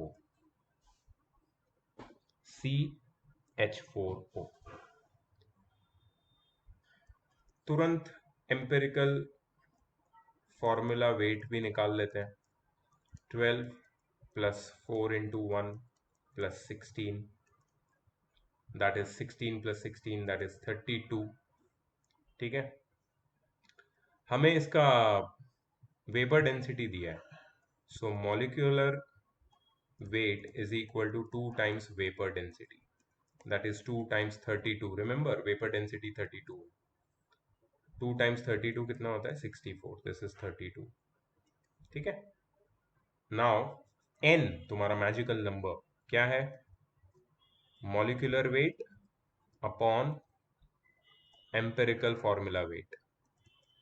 H4O। तुरंत एम्पेरिकल फॉर्मूला वेट भी निकाल लेते हैं। 12 plus 4 into 1 plus 16, that is 16 plus 16, that is 32। ठीक है, हमें इसका वेपर डेंसिटी दिया है, सो molecular weight is equal to 2 times vapor density, that is 2 times 32। remember vapor density 32, 2 times 32 कितना होता है 64, this is 32। ठीक है, now n तुम्हारा मैजिकल नंबर क्या है, molecular weight upon empirical formula wait.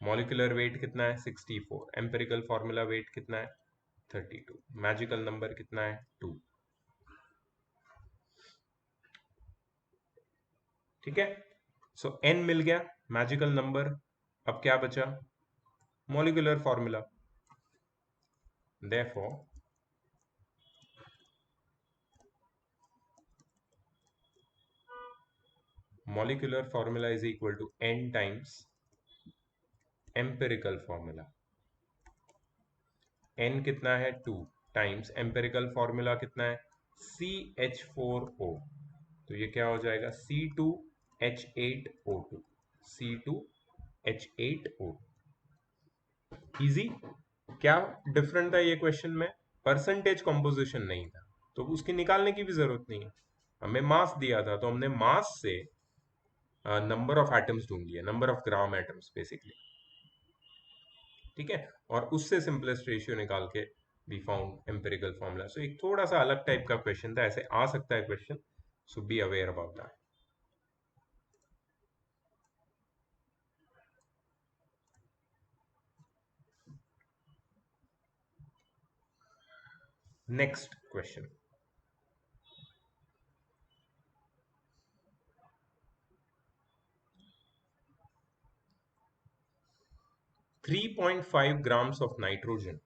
Molecular weight कितना है 64, एम्पेरिकल फॉर्मूला वेट कितना है 32, मैजिकल नंबर कितना है 2। ठीक है, सो n मिल गया मैजिकल नंबर। अब क्या बचा, molecular formula. therefore molecular formula is equal to n times empirical formula। n कितना है 2 टाइम्स एम्पेरिकल फॉर्मूला कितना है CH4O, तो ये क्या हो जाएगा C2H8O2, C2H8O। इजी। क्या डिफरेंट था ये क्वेश्चन में, परसेंटेज कंपोजिशन नहीं था, तो उसकी निकालने की भी जरूरत नहीं है। हमें मास दिया था तो हमने मास से नंबर ऑफ एटम्स ढूंढ लिया, number of gram atoms basically. ठीक है, और उससे सिंपलेस्ट रेशियो निकाल के वी फाउंड एम्पिरिकल फॉर्मूला। सो एक थोड़ा सा अलग टाइप का क्वेश्चन था, ऐसे आ सकता है question, so be aware about that. Next question, 3.5 grams of nitrogen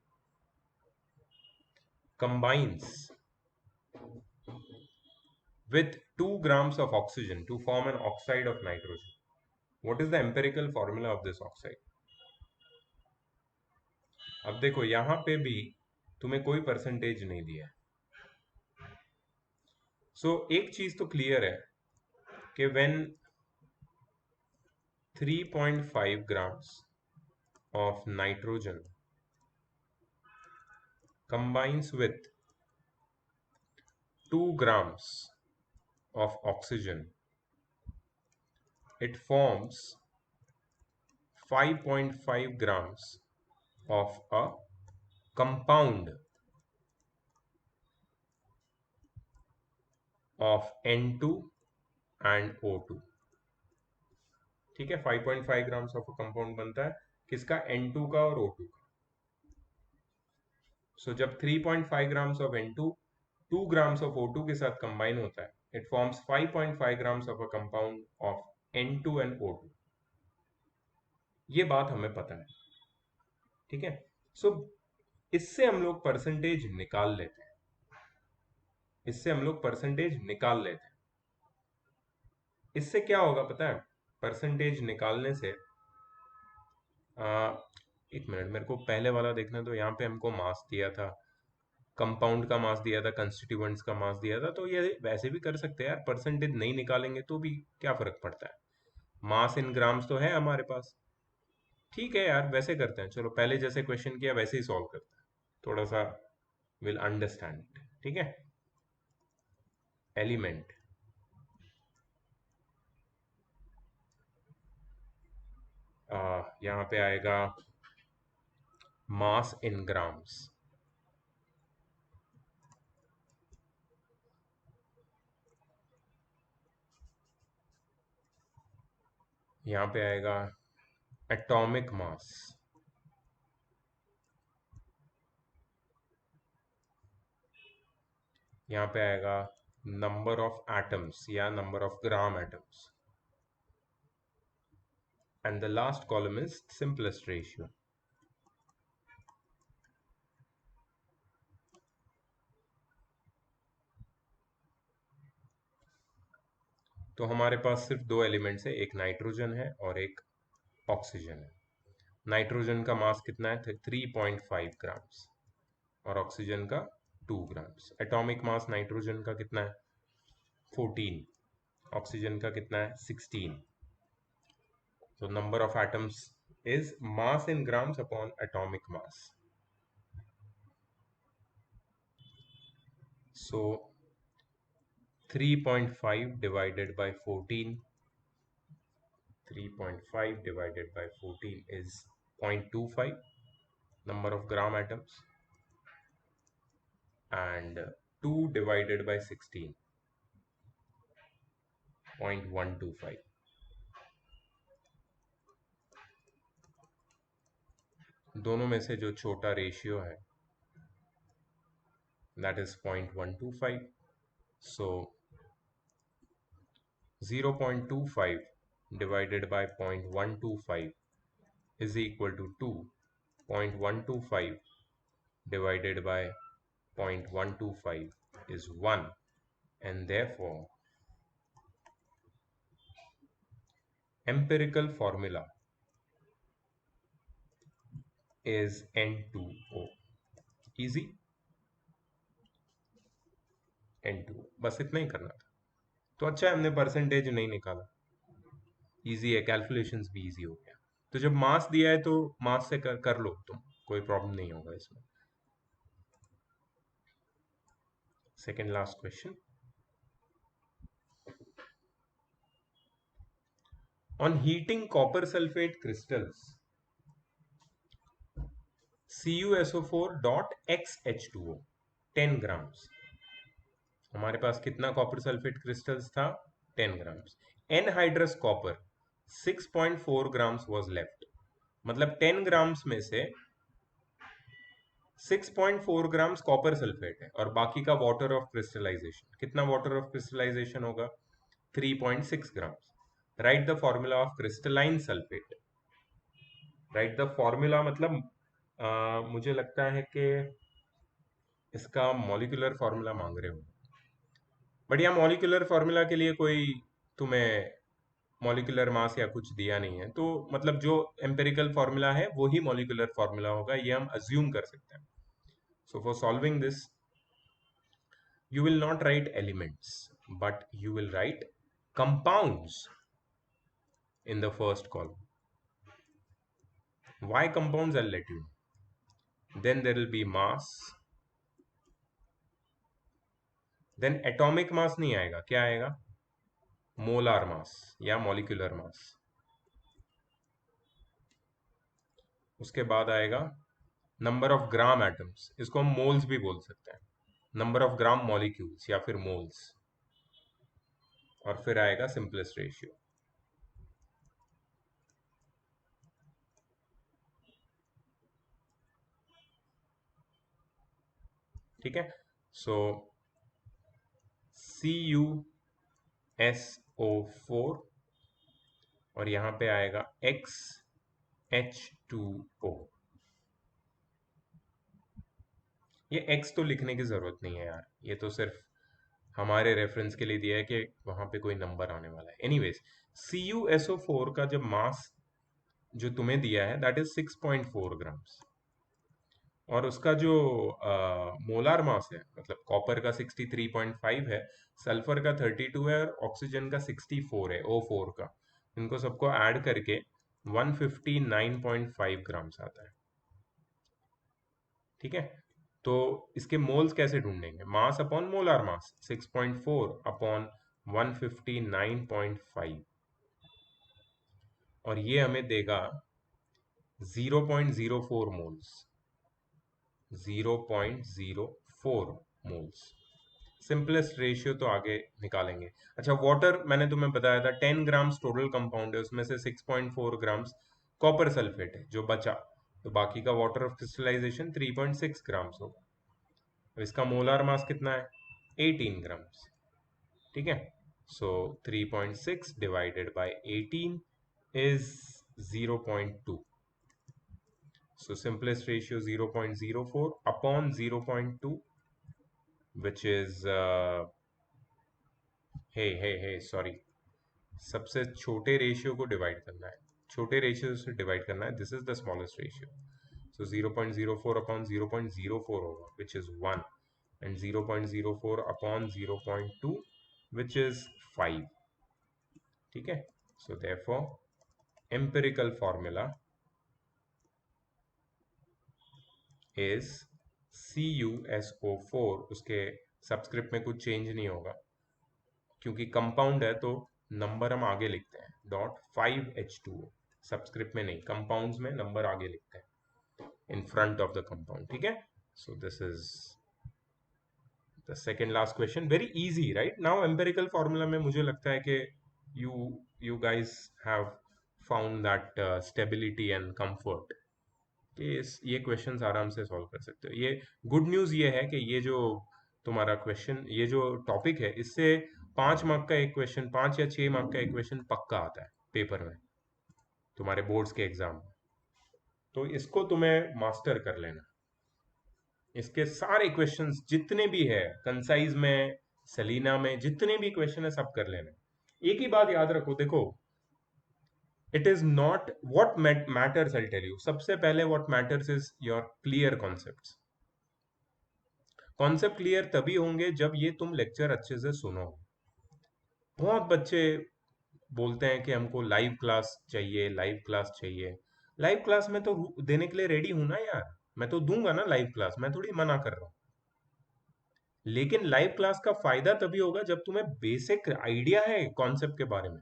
combines with 2 grams of oxygen to form an oxide of nitrogen. What is the empirical formula of this oxide? अब देखो यहां पे भी तुम्हें कोई परसेंटेज नहीं दिया है। सो एक चीज तो क्लियर है कि when 3.5 grams of nitrogen combines with 2 grams of oxygen, it forms 5.5 grams of a compound of N2 and O2। ठीक है, 5.5 ग्राम्स ऑफ कंपाउंड बनता है किसका, N2 का और O2 का। सो जब 3.5 grams of N2 2 grams of O2 के साथ कंबाइन होता है, it forms 5.5 grams of a compound of N2 and O2। ये बात हमें पता है। ठीक है, सो इससे हम लोग परसेंटेज निकाल लेते हैं, इससे हम लोग परसेंटेज निकाल लेते हैं। इससे क्या होगा पता है, परसेंटेज निकालने से एक मिनट मेरे को पहले वाला देखना, तो यहाँ पे हमको मास दिया था, कंपाउंड का मास दिया था, कंस्टिट्यूएंट्स का मास दिया था, तो ये वैसे भी कर सकते हैं यार, परसेंटेज नहीं निकालेंगे तो भी क्या फर्क पड़ता है, मास इन ग्राम्स तो है हमारे पास। ठीक है यार, वैसे करते हैं, चलो पहले जैसे क्वेश्चन किया वैसे ही सॉल्व करते हैं, थोड़ा सा विल अंडरस्टैंड इट। ठीक है, एलिमेंट, यहाँ पे आएगा मास इन ग्राम्स, यहाँ पे आएगा एटॉमिक मास, यहाँ पे आएगा नंबर ऑफ एटम्स या number of gram atoms, and the last column is simplest ratio. तो हमारे पास सिर्फ दो एलिमेंट्स है, एक नाइट्रोजन है और एक ऑक्सीजन है। नाइट्रोजन का मास कितना है? 3.5 ग्राम्स और ऑक्सीजन का 2 ग्राम्स। एटॉमिक मास नाइट्रोजन का कितना है? 14। ऑक्सीजन का कितना है? 16। So number of atoms is mass in grams upon atomic mass. So 3.5 divided by 14, 3.5 divided by 14 is 0.25 number of gram atoms, and 2 divided by 16, 0.125. दोनों में से जो छोटा रेशियो है that is 0.125. So 0.25 divided by 0.125 is equal to 2. 0.125 divided by 0.125 is 1, and therefore empirical formula is N2O. Easy? N2O, बस इतना ही करना था। तो अच्छा हमने परसेंटेज नहीं निकाला, इजी है, कैलकुलेशंस भी इजी हो गया। तो जब मास दिया है तो मास से कर लो तुम, कोई प्रॉब्लम नहीं होगा इसमें। Second last question, on heating copper sulfate crystals CuSO4.XH2O 10 grams। हमारे पास कितना कॉपर सल्फेट क्रिस्टल्स था? 10 grams. Anhydrous copper 6.4 grams was left, मतलब 10 ग्राम्स में से 6.4 ग्राम्स कॉपर सल्फेट है और बाकी का वाटर ऑफ क्रिस्टलाइजेशन। कितना वाटर ऑफ क्रिस्टलाइजेशन होगा? 3.6 grams. Right the formula of crystalline sulphate. Right the formula मतलब मुझे लगता है कि इसका मॉलिक्यूलर फॉर्मूला मांग रहे हो, बट यहाँ मॉलिक्यूलर फॉर्मूला के लिए कोई तुम्हें मॉलिक्यूलर मास या कुछ दिया नहीं है, तो मतलब जो एम्पेरिकल फॉर्मूला है वो ही मॉलिक्यूलर फॉर्मूला होगा, ये हम अज्यूम कर सकते हैं। So for solving this you will not write elements, but you will write compounds in the first column. Why compounds? I'll let you know. Then there will be mass, then atomic mass नहीं आएगा, क्या आएगा? मोलार मास या मॉलिक्यूलर मास। उसके बाद आएगा नंबर ऑफ ग्राम एटम्स, इसको हम मोल्स भी बोल सकते हैं, नंबर ऑफ ग्राम मॉलिक्यूल्स या फिर मोल्स। और फिर आएगा सिंपलेस्ट रेशियो। ठीक है, सो CuSO4 और यहां पे आएगा XH2O। ये X तो लिखने की जरूरत नहीं है यार, ये तो सिर्फ हमारे रेफरेंस के लिए दिया है कि वहां पे कोई नंबर आने वाला है। एनीवेज, CuSO4 का जब मास जो तुम्हें दिया है दैट इज 6.4 ग्राम्स, और उसका जो मोलार मास है, मतलब कॉपर का 63.5 है, सल्फर का 32 है और ऑक्सीजन का 64 है, O4 का, इनको सबको ऐड करके 159.5 ग्राम्स आता है। ठीक है, तो इसके मोल्स कैसे ढूंढेंगे? Mass upon molar mass, 6.4 upon 159.5, और ये हमें देगा 0.04 मोल्स, 0.04 मोल्स। सिंपलेस्ट रेशियो तो आगे निकालेंगे। अच्छा, वाटर मैंने तुम्हें बताया था 10 ग्राम्स टोटल कंपाउंड है, उसमें से 6.4 ग्राम्स कॉपर सल्फेट है जो बचा, तो बाकी का वाटर ऑफ क्रिस्टलाइजेशन 3.6 ग्राम्स होगा। अब इसका मोलार मास कितना है? 18 ग्राम्स। ठीक है, सो 3.6 divided by 18 is 0.2। So simplest ratio 0.04 upon 0.2, which is hey, sorry, सबसे छोटे रेशियो को डिवाइड करना है, छोटे रेशियो से डिवाइड करना है, this is the smallest ratio. So 0.04 upon 0.04 होगा which is 1, and 0.04 upon 0.2 which is 5। ठीक है, so therefore empirical formula is CuSO4, उसके सबस्क्रिप्ट में कुछ चेंज नहीं होगा क्योंकि कंपाउंड है, तो नंबर हम आगे लिखते हैं .5H2O, सबस्क्रिप्ट में नहीं, कंपाउंड्स में नंबर आगे लिखते हैं in front of the compound. ठीक है, so this is the second last question, very easy right. Now empirical formula में मुझे लगता है कि you you guys have found that stability and comfort कि ये क्वेश्चंस आराम से सॉल्व कर सकते हो। ये गुड न्यूज़ ये है कि ये जो तुम्हारा क्वेश्चन, ये जो टॉपिक है, इससे 5 मार्क का एक क्वेश्चन, 5 या 6 मार्क का एक क्वेश्चन पक्का आता है पेपर में, तुम्हारे बोर्ड्स के एग्जाम में। तो इसको तुम्हें मास्टर कर लेना, इसके सारे क्वेश्चंस जितने भी है, कंसाइज में, सेलिना में जितने भी क्वेश्चन है सब कर लेना। एक ही बात याद रखो, देखो, it is not what matters, I tell you, सबसे पहले what matters is your clear concepts. Concept clear तभी होंगे जब ये तुम लेक्चर अच्छे से सुनो। बहुत बच्चे बोलते हैं कि हमको लाइव क्लास चाहिए, लाइव क्लास चाहिए। लाइव क्लास में तो देने के लिए रेडी हूं ना यार, मैं तो दूंगा ना लाइव क्लास, मैं थोड़ी मना कर रहा हूं। लेकिन लाइव क्लास का फायदा तभी होगा जब तुम्हें बेसिक आइडिया है कॉन्सेप्ट के बारे में,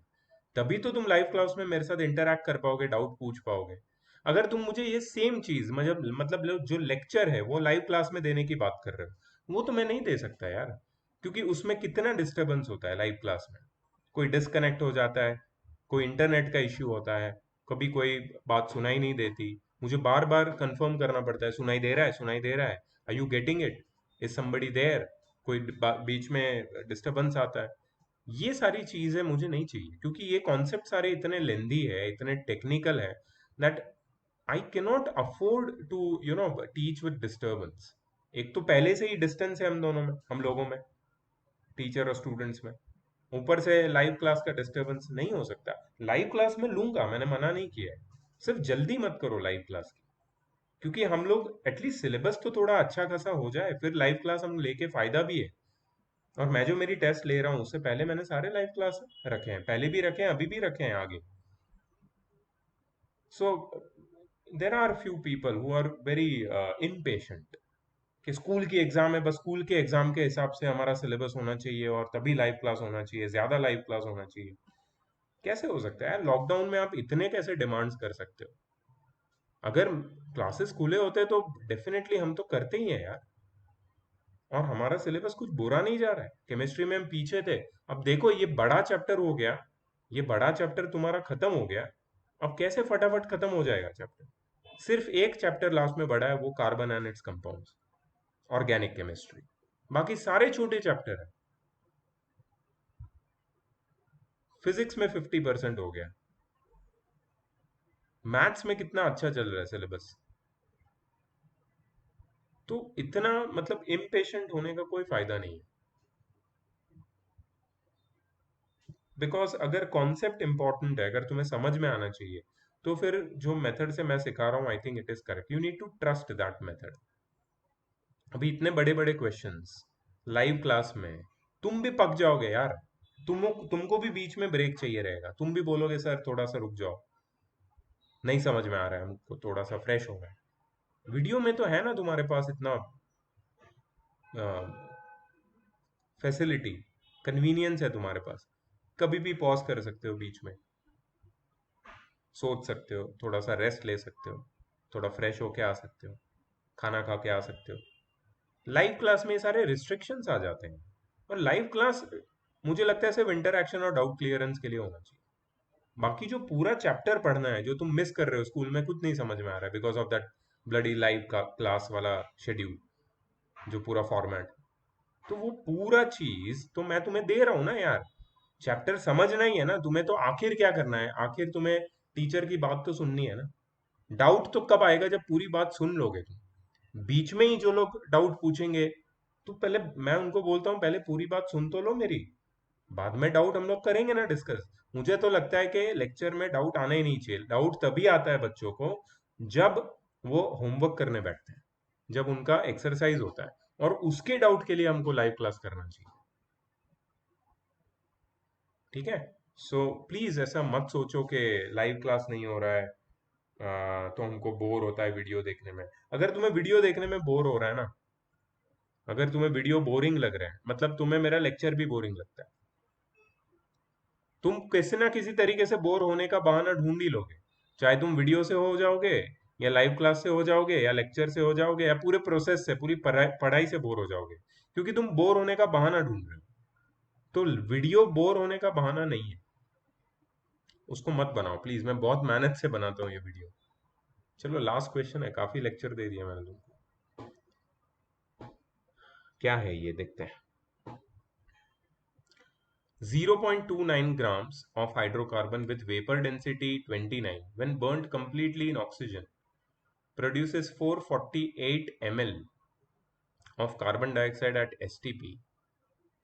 तभी तो तुम लाइव क्लास में मेरे साथ इंटरैक्ट कर पाओगे, डाउट पूछ पाओगे। अगर तुम मुझे ये सेम चीज मतलब जो लेक्चर है वो लाइव क्लास में देने की बात कर रहे हो, वो तो मैं नहीं दे सकता यार, क्योंकि उसमें कितना डिस्टरबेंस होता है लाइव क्लास में। कोई डिस्कनेक्ट हो जाता है, कोई इंटरनेट का इश्यू होता है, कभी कोई बात सुनाई नहीं देती, मुझे बार बार कंफर्म करना पड़ता है सुनाई दे रहा है, सुनाई दे रहा है, are you getting it, is somebody there, कोई बीच में डिस्टरबेंस आता है। ये सारी चीजें मुझे नहीं चाहिए, क्योंकि ये कॉन्सेप्ट सारे इतने लेंदी है, इतने टेक्निकल है, that I cannot afford to teach with disturbance. एक तो पहले से ही डिस्टेंस है हम दोनों में, हम लोगों में, टीचर और स्टूडेंट्स में, ऊपर से लाइव क्लास का डिस्टरबेंस नहीं हो सकता। लाइव क्लास में लूंगा, मैंने मना नहीं किया है, सिर्फ जल्दी मत करो लाइव क्लास की, क्योंकि हम लोग एटलीस्ट सिलेबस तो थोड़ा अच्छा खासा हो जाए, फिर लाइव क्लास हम लेके फायदा भी है। और मैं जो मेरी टेस्ट ले रहा हूँ उससे पहले मैंने सारे लाइव क्लास रखे हैं, पहले भी रखे हैं, अभी भी रखे हैं, आगे। So there are few people who are very impatient कि स्कूल की एग्जाम है, बस स्कूल के एग्जाम के हिसाब से हमारा सिलेबस होना चाहिए और तभी लाइव क्लास होना चाहिए, ज्यादा लाइव क्लास होना चाहिए। कैसे हो सकता है यार, लॉकडाउन में आप इतने कैसे डिमांड्स कर सकते हो? अगर क्लासेस खुले होते तो डेफिनेटली हम तो करते ही हैं यार। और हमारा सिलेबस कुछ बुरा नहीं जा रहा है, केमिस्ट्री में हम पीछे थे, अब देखो ये बड़ा चैप्टर हो गया, ये बड़ा चैप्टर तुम्हारा खत्म हो गया, अब कैसे फटाफट खत्म हो जाएगा चैप्टर। सिर्फ एक चैप्टर लास्ट में बड़ा है, वो carbon and it's compounds, organic chemistry, बाकी सारे छोटे चैप्टर है। फिजिक्स में 50% हो गया, मैथ्स में कितना अच्छा चल रहा है सिलेबस। तो इतना मतलब इम्पेशेंट होने का कोई फायदा नहीं है, बिकॉज अगर कॉन्सेप्ट इंपॉर्टेंट है, अगर तुम्हें समझ में आना चाहिए, तो फिर जो मेथड से मैं सिखा रहा हूँ, I think it is correct, you need to trust that method. अभी इतने बड़े बड़े क्वेश्चंस लाइव क्लास में, तुम भी पक जाओगे यार, तुमको भी बीच में ब्रेक चाहिए रहेगा, तुम भी बोलोगे सर थोड़ा सा रुक जाओ, नहीं समझ में आ रहा है हमको, थोड़ा सा फ्रेश हो गए। वीडियो में तो है ना तुम्हारे पास इतना फैसिलिटी, कन्वीनियंस है तुम्हारे पास, कभी भी पॉज कर सकते हो बीच में, सोच सकते हो, थोड़ा सा रेस्ट ले सकते हो, थोड़ा फ्रेश होके आ सकते हो, खाना खा के आ सकते हो। लाइव क्लास में ये सारे रिस्ट्रिक्शंस आ जाते हैं। और लाइव क्लास मुझे लगता है सिर्फ इंटरक्शन और डाउट क्लियरेंस के लिए होना चाहिए। बाकी जो पूरा चैप्टर पढ़ना है, जो तुम मिस कर रहे हो स्कूल में, कुछ नहीं समझ में आ रहा है because of that bloody live का क्लास वाला शेड्यूल, जो पूरा फॉर्मेट, तो वो पूरा चीज तो मैं तुम्हें दे रहा हूं ना यार। चैप्टर समझना ही है ना तुम्हें, तो आखिर क्या करना है, आखिर तुम्हें टीचर की बात तो सुननी है ना। डाउट तो कब आएगा, जब पूरी बात सुन लोगे तुम। बीच में ही जो लोग डाउट पूछेंगे, तो पहले मैं उनको बोलता हूँ पहले पूरी बात सुन तो लो मेरी, बाद में डाउट हम लोग करेंगे ना डिस्कस। मुझे तो लगता है कि लेक्चर में डाउट आना ही नहीं चाहिए। डाउट तभी आता है बच्चों को जब वो होमवर्क करने बैठते हैं, जब उनका एक्सरसाइज होता है, और उसके डाउट के लिए हमको लाइव क्लास करना चाहिए। ठीक है। सो प्लीज ऐसा मत सोचो कि लाइव क्लास नहीं हो रहा है तो हमको बोर होता है वीडियो देखने में। अगर तुम्हें वीडियो देखने में बोर हो रहा है ना, अगर तुम्हें वीडियो बोरिंग लग रहा है, मतलब तुम्हें मेरा लेक्चर भी बोरिंग लगता है, तुम किसी ना किसी तरीके से बोर होने का बहाना ढूंढ ही लोगे। चाहे तुम वीडियो से हो जाओगे, या लाइव क्लास से हो जाओगे, या लेक्चर से हो जाओगे, या पूरे प्रोसेस से, पूरी पढ़ाई पढ़ाई से बोर हो जाओगे, क्योंकि तुम बोर होने का बहाना ढूंढ रहे हो। तो वीडियो बोर होने का बहाना नहीं है, उसको मत बनाओ प्लीज। मैं बहुत मेहनत से बनाता हूँ ये वीडियो। चलो लास्ट क्वेश्चन है, काफी लेक्चर दे दिया मैंने तुमको। क्या है ये देखते हैं। 0.29 grams of hydrocarbon with vapor density 29 when burnt completely in oxygen produces 448 ml of carbon dioxide at STP.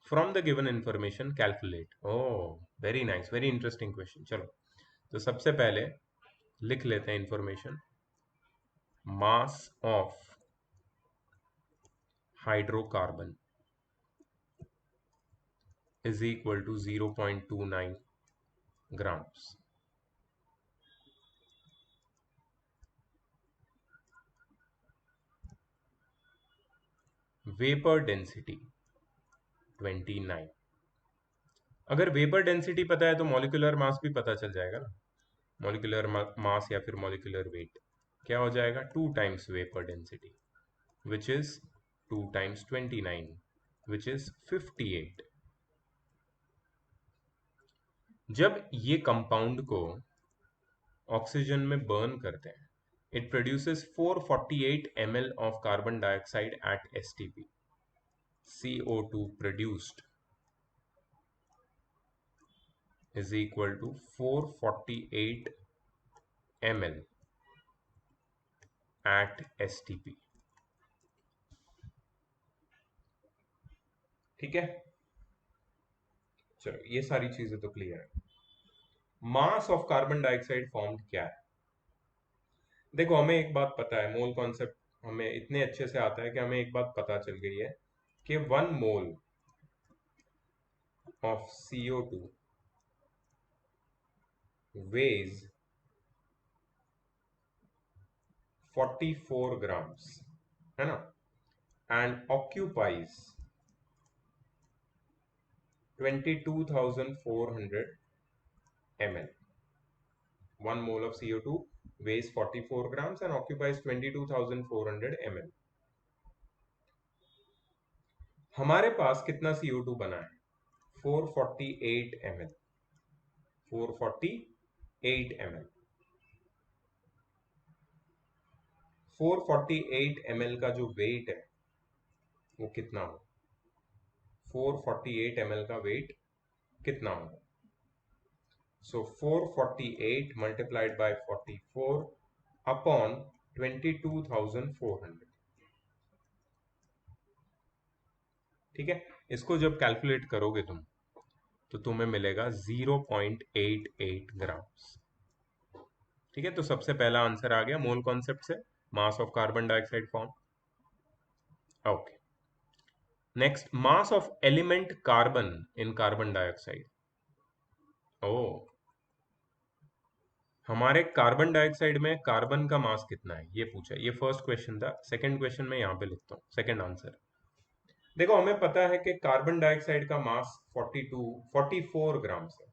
From the given information calculate. Oh, very nice, very interesting question. चलो, तो सबसे पहले लिख लेते हैं information. Mass of hydrocarbon is equal to 0.29 grams. Vapor density 29। अगर वेपर डेंसिटी पता है तो मॉलिक्यूलर मास भी पता चल जाएगा ना। मॉलिक्यूलर मास या फिर मॉलिक्यूलर वेट क्या हो जाएगा, 2 times vapour density, which is 2 times 29, which is 58। जब ये कंपाउंड को ऑक्सीजन में बर्न करते हैं, it produces 448 ml of carbon dioxide eight STP। CO2 produced is equal to 448 ml at STP। ठीक है, चलो ये सारी चीजें तो क्लियर है। Mass of carbon dioxide formed क्या है। देखो हमें एक बात पता है, मोल कॉन्सेप्ट हमें इतने अच्छे से आता है कि हमें एक बात पता चल गई है कि 1 mole of CO2 weighs 44 grams, है ना, and occupies 22,400 ml। 1 mole of CO2 weighs 44 grams and occupies 22,400 ml। हमारे पास कितना CO2 बना है, 448 ml। 448 ml। 448 ml का जो वेट है वो कितना हो, 448 ml का वेट कितना होगा। सो 448 मल्टीप्लाइड बाय 44 अपॉन 22,400। ठीक है, इसको जब कैलकुलेट करोगे तुम तो तुम्हें मिलेगा 0.88 ग्राम्स। ठीक है, तो सबसे पहला आंसर आ गया मोल कॉन्सेप्ट से, mass of carbon dioxide form. Okay, next, mass of element carbon in carbon dioxide. ओ, हमारे कार्बन डाइऑक्साइड में कार्बन का मास कितना है ये पूछा, ये फर्स्ट क्वेश्चन था। सेकंड क्वेश्चन में यहां पे लिखता हूं, सेकंड आंसर। देखो हमें पता है कि कार्बन डाइऑक्साइड का मास 44 ग्राम्स है।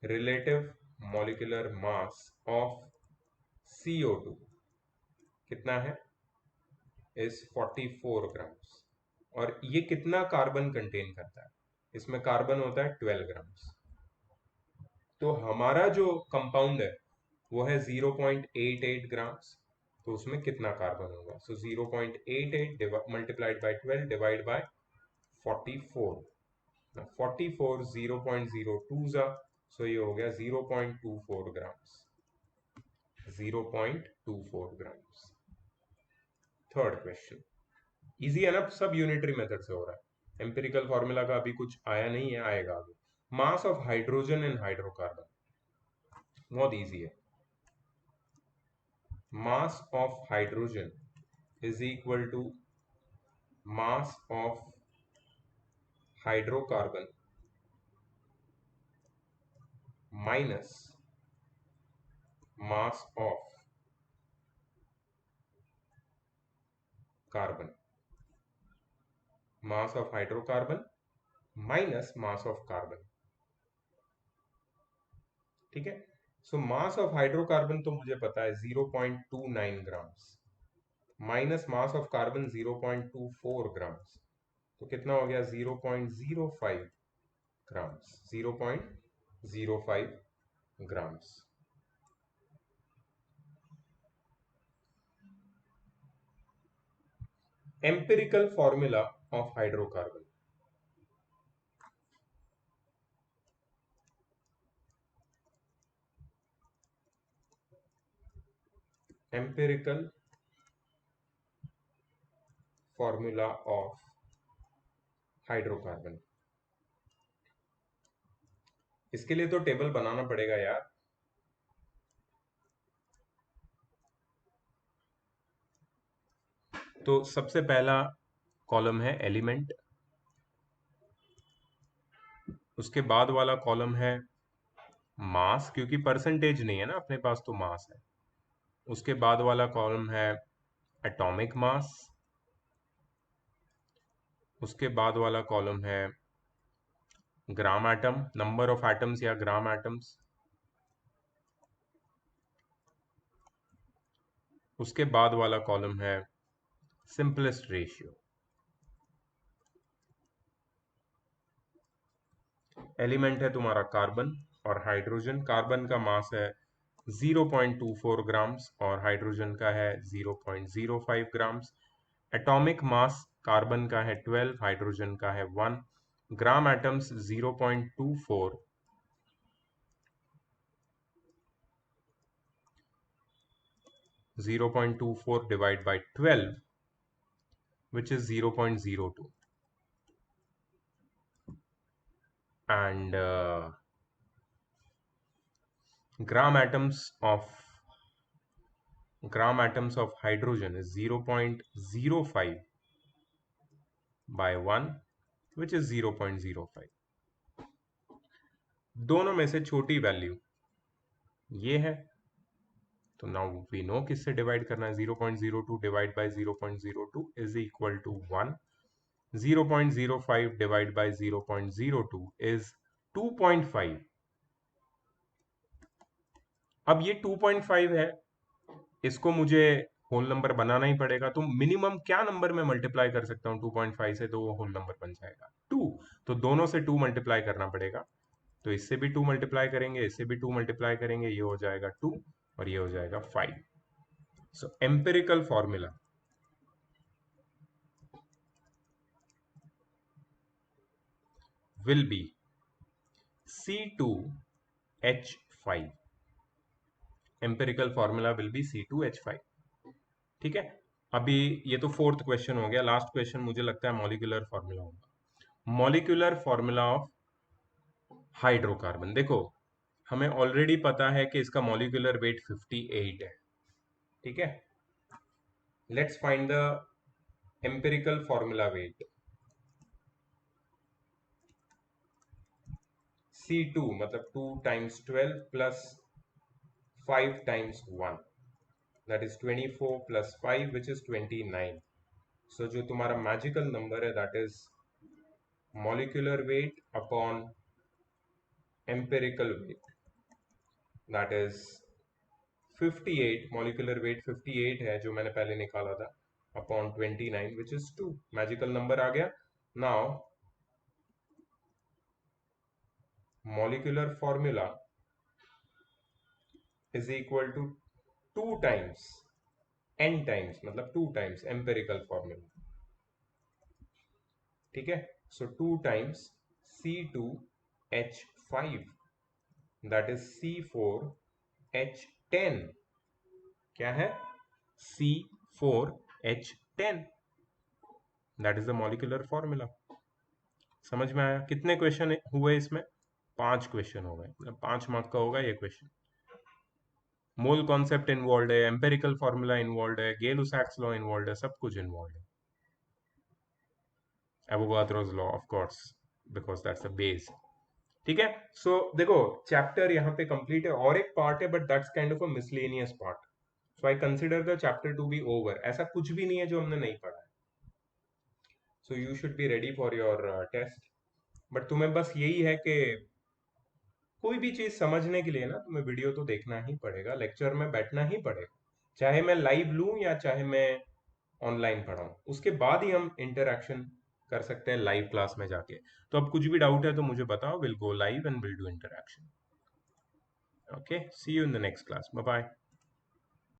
Relative molecular mass of CO2 कितना है, इज 44 ग्राम्स। और ये कितना कार्बन कंटेन करता है, इसमें कार्बन होता है 12 ग्राम्स। तो हमारा जो कंपाउंड है वो है 0.88 ग्राम्स। तो उसमें कितना कार्बन होगा, सो 0.88 मल्टीप्लाइड बाई 12 डिवाइड बाय 44। 44 0.02 जा, सो ये हो गया 0.24 grams. 0.24 grams. Third question easy है ना, सब यूनिटरी मेथड से हो रहा है। एम्पिरिकल फॉर्मूला का अभी कुछ आया नहीं है, आएगा अभी। Mass of hydrogen and hydrocarbon बहुत इजी है। Mass of hydrogen is equal to mass of hydrocarbon minus mass of carbon. Mass of hydrocarbon minus mass of carbon. ठीक है। सो मास ऑफ हाइड्रोकार्बन तो मुझे पता है 0.29 grams, minus mass of carbon 0.24 grams, तो कितना हो गया 0.05 grams, 0.05 grams. Empirical formula of hydrocarbon. Empirical formula of hydrocarbon, इसके लिए तो टेबल बनाना पड़ेगा यार। तो सबसे पहला कॉलम है एलिमेंट, उसके बाद वाला कॉलम है मास, क्योंकि परसेंटेज नहीं है ना अपने पास, तो मास है। उसके बाद वाला कॉलम है एटॉमिक मास, उसके बाद वाला कॉलम है gram atom, number of atoms या ग्राम एटम्स। उसके बाद वाला कॉलम है सिंपलेस्ट रेशियो। एलिमेंट है तुम्हारा कार्बन और हाइड्रोजन। कार्बन का मास है 0.24 ग्राम्स और हाइड्रोजन का है 0.05 ग्राम्स। एटॉमिक मास कार्बन का है 12, हाइड्रोजन का है 1। ग्राम atoms 0.24, 0.24 divided by 12, which is 0.02. And gram atoms of hydrogen is 0.05 by 1, which is 0.05. दोनों में से छोटी वैल्यू ये है, तो नाउ वी नो किससे डिवाइड करना है। 0.02 divide by 0.02 is equal to 1। 0.05 divide by 0.02 is 2.5। अब ये 2.5 है, इसको मुझे होल नंबर बनाना ही पड़ेगा। तो मिनिमम क्या नंबर में मल्टीप्लाई कर सकता हूँ 2.5 से, तो वो होल नंबर बन जाएगा 2। तो दोनों से 2 मल्टीप्लाई करना पड़ेगा। तो इससे भी 2 मल्टीप्लाई करेंगे, इससे भी 2 मल्टीप्लाई करेंगे, ये हो जाएगा 2 और ये हो जाएगा 5। सो empirical formula will be C2H5। Empirical formula will be C2H5। ठीक है। अभी ये तो फोर्थ क्वेश्चन हो गया, लास्ट क्वेश्चन मुझे लगता है मॉलिक्यूलर फॉर्मूला होगा। Molecular formula of hydrocarbon. देखो हमें ऑलरेडी पता है कि इसका मॉलिक्यूलर वेट 58 है। ठीक है। Let's find the empirical formula wait. C2 मतलब 2 times 12 plus 5 times 1, that is 24 plus 5 which is 29। so जो तुम्हारा मैजिकल नंबर है that is molecular weight upon empirical weight, that is 58। molecular weight 58 है जो मैंने पहले निकाला था, upon 29 which is 2। Magical number आ गया। now molecular formula is equal to 2 times n times, मतलब 2 times empirical formula। ठीक है। सो 2 times C2H5, that is C4H10। क्या है? C4H10, that is the molecular formula। समझ में आया? कितने क्वेश्चन हुए इसमें? 5 क्वेश्चन हो गए, मतलब 5 मार्क का होगा ये क्वेश्चन। मोल कॉन्सेप्ट इन्वॉल्व है, एम्पेरिकल फॉर्मूला इन्वॉल्व है, गेल-लुसाक्स लॉ इन्वॉल्व है, सब कुछ इन्वॉल्व है। Avogadro's law of course, because that's the base. ठीक है, सो देखो चैप्टर यहाँ पे कंप्लीट है, और एक पार्ट है but that's kind of a miscellaneous part, so I consider the chapter to be over. ऐसा कुछ भी नहीं है जो हमने नहीं पढ़ा है, so you should be ready for your test. But तुम्हें बस यही है कि कोई भी चीज समझने के लिए ना तुम्हें वीडियो तो देखना ही पड़ेगा, लेक्चर में बैठना ही पड़ेगा, चाहे मैं लाइव लूं या चाहे मैं ऑनलाइन पढ़ाऊं, उसके बाद ही हम इंटरेक्शन कर सकते हैं लाइव क्लास में जाके। तो अब कुछ भी डाउट है तो मुझे बताओ, will go live and will do interaction. Okay, see you in the next class, bye bye.